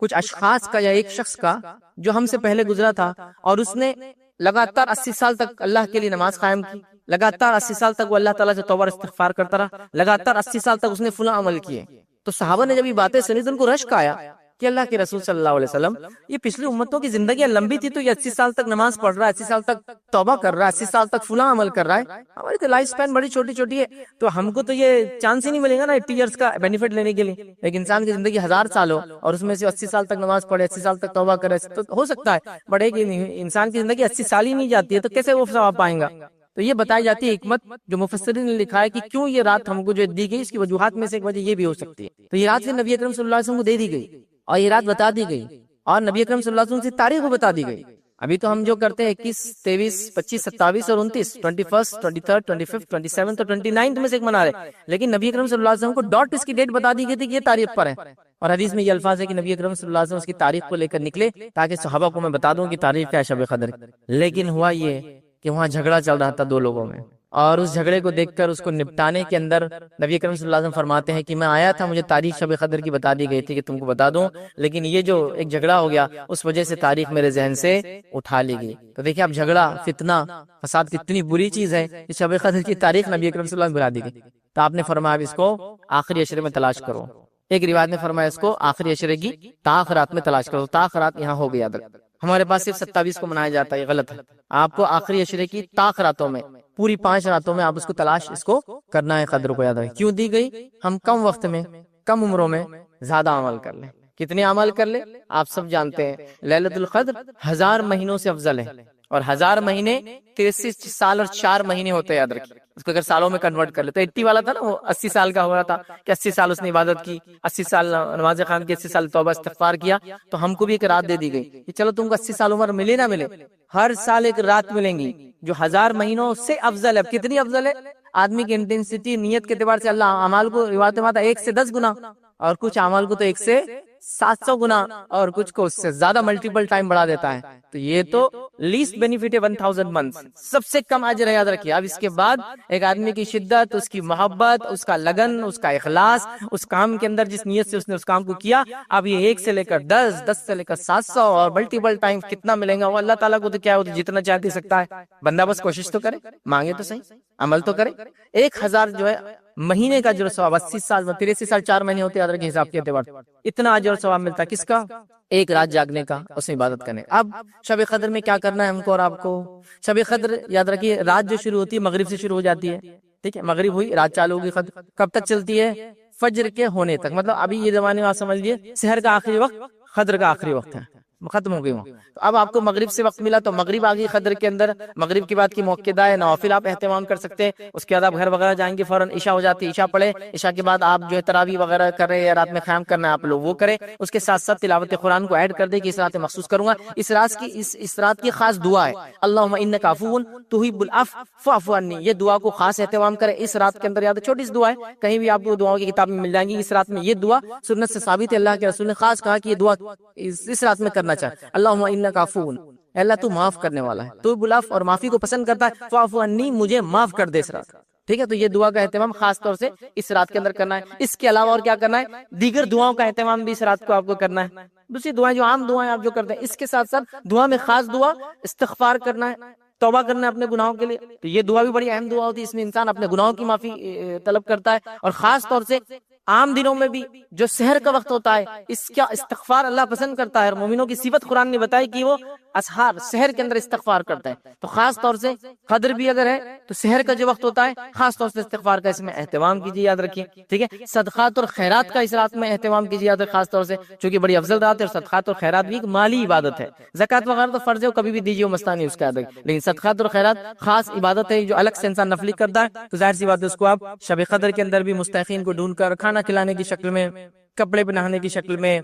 کچھ اشخاص کا یا ایک شخص کا جو ہم سے پہلے گزرا تھا، اور اس نے لگاتار 80 سال تک اللہ کے لیے نماز قائم کی، لگاتار 80 سال تک وہ اللہ تعالیٰ سے توبہ استغفار کرتا رہا، لگاتار 80 سال تک اس نے فلاں عمل کیے۔ تو صحابہ نے جب یہ باتیں سنی تو ان کو رشک آیا کہ اللہ کے رسول صلی اللہ علیہ وسلم، یہ پچھلی امتوں کی زندگیاں لمبی تھی تو یہ 80 سال تک نماز پڑھ رہا ہے، 80 سال تک توبہ کر رہا ہے، 80 سال تک فلاں عمل کر رہا ہے، ہماری تو لائف سپین بڑی چھوٹی ہے، تو ہم کو تو یہ چانس ہی نہیں ملے گا نا 80 ایئرس کا بینیفٹ لینے کے لیے۔ ایک انسان کی زندگی 1000 سال ہو اور اس میں سے 80 سال تک نماز پڑھے، 80 سال تک توبہ کرے تو ہو سکتا ہے، بٹ ایک انسان کی زندگی 80 سال ہی نہیں جاتی ہے تو کیسے وہ ثواب پائیں گا؟ تو یہ بتائی جاتی ہے حکمت جو مفسرین نے لکھا ہے کہ کیوں یہ رات ہم کو جو دی گئی، اس کی وجوہات میں سے ایک وجہ یہ بھی ہو سکتی ہے۔ تو یہ رات نبی اکرم صلی اللہ علیہ وسلم کو دے دی گئی اور یہ رات بتا دی گئی، اور نبی اکرم صلی اللہ علیہ وسلم سے تاریخ کو بتا دی گئی۔ ابھی تو ہم جو کرتے ہیں 21، 23، 25، 27 اور 29، 21، 23، 25، 27 اور 29 میں سے ایک منا رہے، لیکن نبی اکرم صلی اللہ علیہ وسلم کو ڈاٹ اس کی ڈیٹ بتا دی گئی تھی کہ یہ تاریخ پر ہے، اور حدیث میں یہ الفاظ ہے کہ نبی اکرم صلی اللہ علیہ وسلم اس کی تاریخ کو لے کر نکلے تاکہ صحابہ کو میں بتا دوں کہ تاریخ کیا ہے شب قدر۔ لیکن ہوا یہ کہ وہاں جھگڑا چل رہا تھا دو لوگوں میں، اور اس جھگڑے کو دیکھ کر اس کو نپٹانے کے اندر نبی اکرم صلی اللہ علیہ وسلم فرماتے ہیں کہ میں آیا تھا، مجھے تاریخ شب قدر کی بتا دی گئی تھی کہ تم کو بتا دوں، لیکن یہ جو ایک جھگڑا ہو گیا اس وجہ سے تاریخ میرے ذہن سے اٹھا لی گئی۔ تو دیکھیں اب جھگڑا، فتنہ، فساد کتنی بری چیز ہے، کہ شب قدر کی تاریخ نبی اکرم صلی اللہ علیہ وسلم بتا دی گئی۔ تو آپ نے فرمایا اس کو آخری عشرے میں تلاش کرو، ایک روایت نے فرمایا اس کو آخری عشرے کی تاخرات میں تلاش کرو، تاخرات یہاں ہو گیا، ہمارے پاس صرف 27 کو منایا جاتا ہے، یہ غلط ہے، آپ کو آخری عشرے کی تاخراتوں میں پوری 5 راتوں میں آپ اس کو تلاش اس کو کرنا ہے، قدر کو یاد رکھیں۔ کیوں دی گئی؟ ہم کم وقت میں کم عمروں میں زیادہ عمل کر لیں۔ کتنے عمل کر لیں آپ سب جانتے ہیں، لیلۃ القدر 1000 مہینوں سے افضل ہے، اور 1000 مہینے 63 سال اور 4 مہینے ہوتے ہیں، یاد رکھیں۔ اس کو اگر سالوں میں کنورٹ کر لے تو 80 والا تھا نا، وہ 80 سال کا ہو رہا تھا کہ 80 سال اس نے عبادت کی، 80 سال نماز قائم کی، 80 سال توبہ استغفار کیا، تو ہم کو بھی ایک رات دے دی گئی کہ چلو تم کو 80 سال عمر ملے نہ ملے، ہر سال ایک رات ملیں گی جو 1000 مہینوں سے افضل ہے۔ اب کتنی افضل ہے؟ آدمی کی انٹینسٹی، نیت کے اعتبار سے اللہ اعمال کو روایت میں آتا ہے 1 سے 10 گنا، اور کچھ اعمال کو تو 1 سے 700 گنا، اور کچھ کو اس سے زیادہ ملٹیپل ٹائم بڑھا دیتا ہے۔ تو یہ تو لیسٹ بینیفٹ ہے 1000 منتھ، سب سے کم اجر ہے، یاد رکھیے۔ اب اس کے بعد ایک آدمی کی شدت، اس کی محبت، اس کا لگن، اس کا اخلاص، اس کام کے اندر جس نیت سے اس نے اس کام کو کیا، اب یہ 1 سے لے کر 10، 10 سے لے کر 700 اور ملٹیپل ٹائم کتنا ملیں گا وہ اللہ تعالیٰ کو تو کیا، وہ تو جتنا چاہے دے سکتا ہے، بندہ بس کوشش تو کرے، مانگے تو صحیح، عمل تو کرے۔ 1000 جو ہے مہینے کا جو ثواب، 80 سال میں 83 سال 4 مہینے ہوتے ہیں، یاد رکھیں حساب کے اعتبار اتنا اجر ثواب ملتا ہے، کس کا؟ ایک رات جاگنے کا، اس میں عبادت کرنے۔ اب شب قدر میں کیا کرنا ہے ہم کو اور آپ کو؟ شب قدر یاد رکھیے رات جو شروع ہوتی ہے مغرب سے شروع ہو جاتی ہے، ٹھیک ہے، مغرب ہوئی رات چالو ہوگی، کب تک چلتی ہے؟ فجر کے ہونے تک، مطلب ابھی یہ زمانے میں آپ سمجھ لیجیے سحر کا آخری وقت قدر کا آخری وقت ہے، ختم ہو گئی ہوں. تو اب آپ کو مغرب سے وقت ملا تو مغرب آگئی قدر کے اندر، مغرب کے بعد کی موقعہ ہے نوافل آپ اہتمام کر سکتے ہیں. اس کے بعد آپ گھر وغیرہ جائیں گے فوراً عشاء ہو جاتی ہے، عشاء پڑھے، عشاء کے بعد آپ جو ہے تراویح وغیرہ کر رہے ہیں یا رات میں قیام کرنا ہے آپ لوگ وہ کریں. اس کے ساتھ ساتھ تلاوت قرآن کو ایڈ کر دیں کہ اس رات مخصوص کروں گا. اس رات کی خاص دعا ہے اللہم انک عفو تحب العفو فاعف عنی، یہ دعا کو خاص اہتمام کریں اس رات کے اندر. یاد چھوٹی سی دعا ہے، کہیں بھی آپ کو دعاؤں کی کتاب میں مل جائیں گی. اس رات میں یہ دعا سنت سے ثابت ہے، اللہ کے رسول نے خاص کہا کہ یہ دعا اس رات میں کرنا چاہے. اللہم انک عفو، اللہ تو معاف کرنے والا ہے، تو بلاف اور معافی کو پسند کرتا ہے. فاعف عنی، مجھے معاف کر دے اس رات. ٹھیک ہے، تو یہ دعا کا اہتمام خاص طور سے اس رات کے اندر کرنا ہے. اس کے علاوہ اور کیا کرنا ہے؟ دیگر دعاؤں کا اہتمام بھی اس رات کو آپ کو کرنا ہے. دوسری دعائیں جو عام دعائیں آپ جو کرتے ہیں، اس کے ساتھ ساتھ دعا میں خاص دعا استغفار کرنا ہے، توبہ کرنا ہے اپنے گناہوں کے لیے. تو یہ دعا بھی بڑی اہم دعا ہوتی ہے، اس میں انسان اپنے گناہوں کی معافی طلب کرتا ہے. اور خاص طور سے عام دنوں میں بھی جو سحر کا وقت ہوتا ہے، اس کا استغفار اللہ پسند کرتا ہے. اور مومنوں کی صفت قرآن نے بتائی کہ وہ اسحار سحر کے اندر استغفار کرتا ہے. تو خاص طور سے قدر بھی اگر ہے تو سحر کا جو وقت ہوتا ہے خاص طور سے استغفار کا اس میں اہتمام کیجیے، یاد رکھیے. ٹھیک ہے، صدقات اور خیرات کا اس رات میں اہتمام کیجیے، یاد خاص طور سے، چونکہ بڑی افضل رات ہے. اور صدقات اور خیرات بھی ایک مالی عبادت ہے. زکات وغیرہ تو فرض ہے، کبھی بھی دیجیے، وہ مسئلہ نہیں اس کا، لیکن صدقات اور خیرات خاص عبادت ہے جو الگ سے انسان نفلی کرتا ہے. تو ظاہر سی بات ہے اس کو آپ شب قدر کے اندر بھی مستحقین کو ڈھونڈ کر کھانا کھلانے کی شکل میں، کپڑے پہنانے کی شکل میں،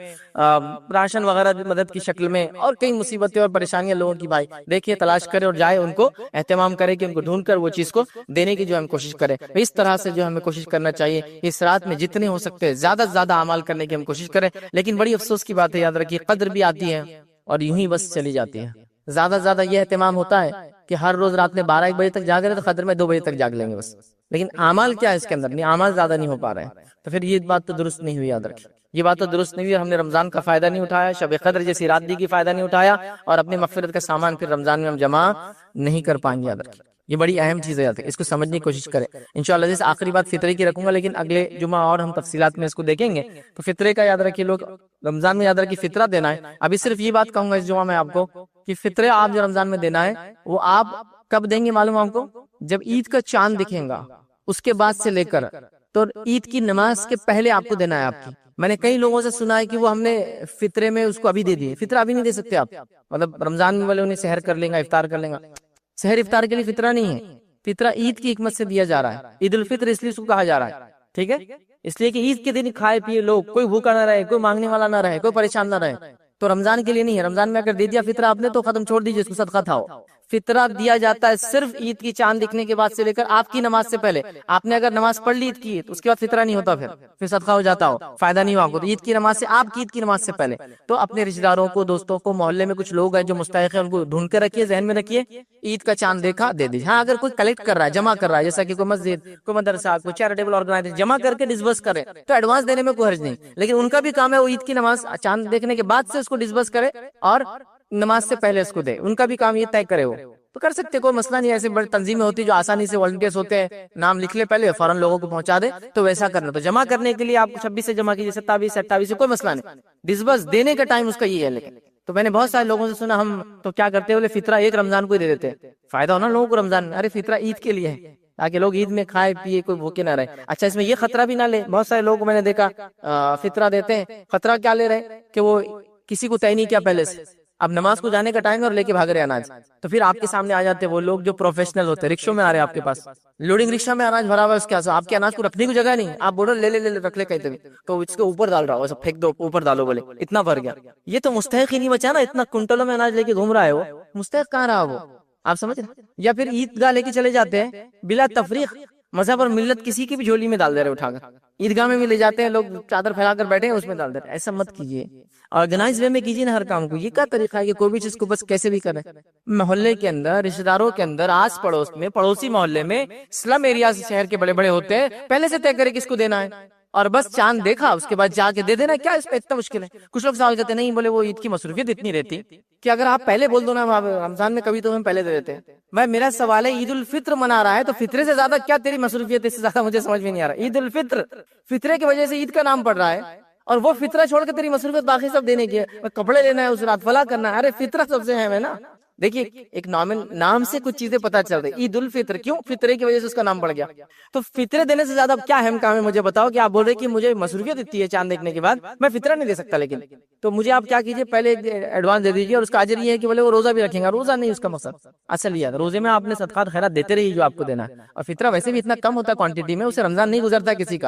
راشن وغیرہ مدد کی شکل میں، اور کئی مصیبتیں اور پریشانیاں لوگوں کی بھائی دیکھیے تلاش کرے اور جائے ان کو اہتمام کرے کہ ان کو ڈھونڈ کر وہ چیز کو دینے کی جو ہم کوشش کریں. اس طرح سے جو ہمیں کوشش کرنا چاہیے اس رات میں جتنے ہو سکتے ہیں زیادہ سے زیادہ اعمال کرنے کی ہم کوشش کریں. لیکن بڑی افسوس کی بات ہے، یاد رکھیے قدر بھی آتی ہے اور یوں ہی بس چلی جاتی ہے. زیادہ سے زیادہ یہ اہتمام ہوتا ہے کہ ہر روز رات میں 12-1 بجے تک جاگ رہے تو قدر میں 2 بجے تک جاگ لیں گے بس. لیکن اعمال کیا ہے اس کے اندر؟ نہیں، اعمال زیادہ نہیں ہو پا رہے ہیں. تو پھر یہ بات تو درست نہیں ہوئی، یاد رکھیں یہ بات تو درست نہیں ہوئی. اور ہم نے رمضان کا فائدہ نہیں اٹھایا، شب قدر جیسی رات دی کی فائدہ نہیں اٹھایا، اور اپنی مغفرت کا سامان پھر رمضان میں ہم جمع نہیں کر پائیں گے. یاد رکھیں یہ بڑی اہم چیز ہے، یاد رکھیں اس کو سمجھنے کی کوشش کریں. انشاءاللہ جیسے آخری بات فطرے کی رکھوں گا، لیکن اگلے جمعہ اور ہم تفصیلات میں اس کو دیکھیں گے. تو فطرے کا یاد رکھیے، لوگ رمضان میں یاد رکھیے فطرہ دینا ہے. ابھی صرف یہ بات کہوں گا اس جمعہ میں آپ کو کہ فطرے آپ جو رمضان میں دینا ہے وہ آپ کب دیں گے معلوم آپ کو؟ جب عید کا چاند دکھیں گا اس کے بعد سے لے کر تو عید کی نماز کے پہلے آپ کو دینا ہے. آپ کی میں نے کئی لوگوں سے سنا ہے کہ وہ ہم نے فطرے میں اس کو ابھی دے دیے. فطرہ ابھی نہیں دے سکتے آپ، مطلب رمضان میں والے انہیں سحر کر لیں گا، افطار کر لیں گا. سحر افطار کے لیے فطرہ نہیں ہے، فطرہ عید کی حکمت سے دیا جا رہا ہے. عید الفطر اس لیے اس کو کہا جا رہا ہے. ٹھیک ہے، اس لیے کہ عید کے دن کھائے پیے لوگ، کوئی بھوکا نہ رہے، کوئی مانگنے والا نہ رہے، کوئی پریشان نہ رہے. تو رمضان کے لیے نہیں ہے. رمضان میں اگر دے دیا فطرہ آپ نے تو ختم، چھوڑ دیجیے اس کو، صدقہ تھا. فطرہ دیا جاتا ہے صرف عید کی چاند دکھنے کے بعد سے لے کر آپ کی نماز سے پہلے. آپ نے اگر نماز پڑھ لی عید کی تو اس کے بعد فطرہ نہیں ہوتا، پھر صدقہ ہو جاتا ہو، فائدہ نہیں ہو آپ کو. تو عید کی نماز سے، آپ کی عید کی نماز سے پہلے تو اپنے رشتہ داروں کو، دوستوں کو، محلے میں کچھ لوگ ہیں جو مستحق ہیں ان کو ڈھونڈ کے رکھیے، ذہن میں رکھیے عید کا چاند دیکھا دے دیجیے. ہاں اگر کوئی کلیکٹ کر رہا ہے، جمع کر رہا ہے، جیسا کہ کوئی مسجد، کوئی مدرسہ، کوئی چیریٹیبل آرگنائزیشن جمع کر کے ڈسبرس کرے تو ایڈوانس دینے میں کوئی حرج نہیں. لیکن ان کا بھی کام ہے وہ عید کی نماز چاند دیکھنے کے بعد سے اس کو ڈسبرس کرے اور نماز سے پہلے اس کو دے. ان کا بھی کام یہ طے کرے، وہ تو کر سکتے، کوئی مسئلہ نہیں. ایسے بڑی تنظیمیں ہوتی جو آسانی سے والنٹیئرز ہوتے ہیں، نام لکھ لے پہلے فوراً لوگوں کو پہنچا دے، تو ویسا کرنا. تو جمع کرنے کے لیے آپ 26 سے جمع کیجیے، 27 28 سے کوئی مسئلہ نہیں. ڈسبرس دینے کا ٹائم اس کا یہ ہے. لیکن تو میں نے بہت سارے لوگوں سے سنا ہم تو کیا کرتے بولے فطرہ ایک رمضان کو ہی دے دیتے، فائدہ ہونا لوگوں کو رمضان میں. ارے فطرہ عید کے لیے ہے تاکہ لوگ عید میں کھائے پیے، کوئی بھوکے نہ رہے. اچھا اس میں یہ خطرہ بھی نہ لے، بہت سارے لوگ میں نے دیکھا فطرہ دیتے ہیں، خطرہ کیا لے رہے کہ وہ کسی کو طے نہیں کیا پہلے سے، اب نماز کو جانے کا ٹائم ہے اور لے کے بھاگ رہے اناج. تو پھر آپ کے سامنے آ جاتے وہ لوگ جو پروفیشنل ہوتے ہیں، رکشوں میں آ رہے ہیں آپ کے پاس، لوڈنگ رکشا میں اناج بھرا ہوا ہے اس کے آس، آپ کے اناج کو رکھنے کی جگہ نہیں. آپ بولو لے لے رکھ لے کہتے ہوئے تو اس کے اوپر ڈال رہا ہو، سب پھینک دو اوپر ڈالو، بولے اتنا بھر گیا. یہ تو مستحق ہی نہیں بچا نا، اتنا کنٹلوں میں اناج لے کے گھوم رہا ہے، وہ مستحق کہاں رہا وہ؟ آپ سمجھ رہے؟ یا پھر عیدگاہ لے کے چلے جاتے ہیں بلا تفریق، مذہب اور ملت کسی کی بھی جھولی میں ڈال دے رہے اٹھا کر. عیدگاہ میں بھی لے جاتے ہیں لوگ، چادر پھیلا کر بیٹھے ہیں اس میں ڈال دے رہے. ایسا مت کیجیے، آرگنائز وے میں کیجیے نا ہر کام کو. یہ کیا طریقہ ہے کہ کوئی بھی چیز کو بس کیسے بھی کرے؟ محلے کے اندر، رشتہ داروں کے اندر، آس پڑوس میں، پڑوسی محلے میں، سلم ایریا شہر کے بڑے بڑے ہوتے ہیں، پہلے سے طے کرے کس کو دینا ہے اور بس چاند دیکھا اس کے بعد جا کے دے دینا. کیا اس پہ اتنا مشکل ہے؟ کچھ لوگ سوال کرتے نہیں، بولے وہ عید کی مصروفیت اتنی رہتی کہ اگر آپ پہلے بول دو نا رمضان میں کبھی تو ہم پہلے دے دیتے ہیں. میں میرا سوال ہے عید الفطر منا رہا ہے تو فطرے سے زیادہ کیا تیری مصروفیت؟ اس سے زیادہ مجھے سمجھ میں نہیں آ رہا. عید الفطر، فطرے کی وجہ سے عید کا نام پڑ رہا ہے اور وہ فطرہ چھوڑ کے تیری مصروفیت باقی سب دینے کی ہے. کپڑے لینا ہے اس رات، فلاں کرنا ہے. ارے فطرہ سب سے اہم ہے نا. دیکھیے ایک نام سے کچھ چیزیں پتہ چل رہی. عید الفطر کیوں؟ فطرے کی وجہ سے اس کا نام پڑ گیا. تو فطرے دینے سے زیادہ کیا اہم کام ہے مجھے بتاؤ کہ آپ بول رہے کہ مجھے مصروفیت اتنی ہے چاند دیکھنے کے بعد میں فطرہ نہیں دے سکتا. لیکن تو مجھے آپ کیا کیجئے پہلے ایڈوانس دے دیجئے اور اس کا اجر یہ ہے کہ بولے وہ روزہ بھی رکھیں گا. روزہ نہیں اس کا مقصد. اصل یہ ہے روزے میں آپ نے صدقات خیرات دیتے رہیے جو آپ کو دینا ہے. اور فطرہ ویسے بھی اتنا کم ہوتا ہے کوانٹٹی میں, اسے رمضان نہیں گزرتا کسی کا.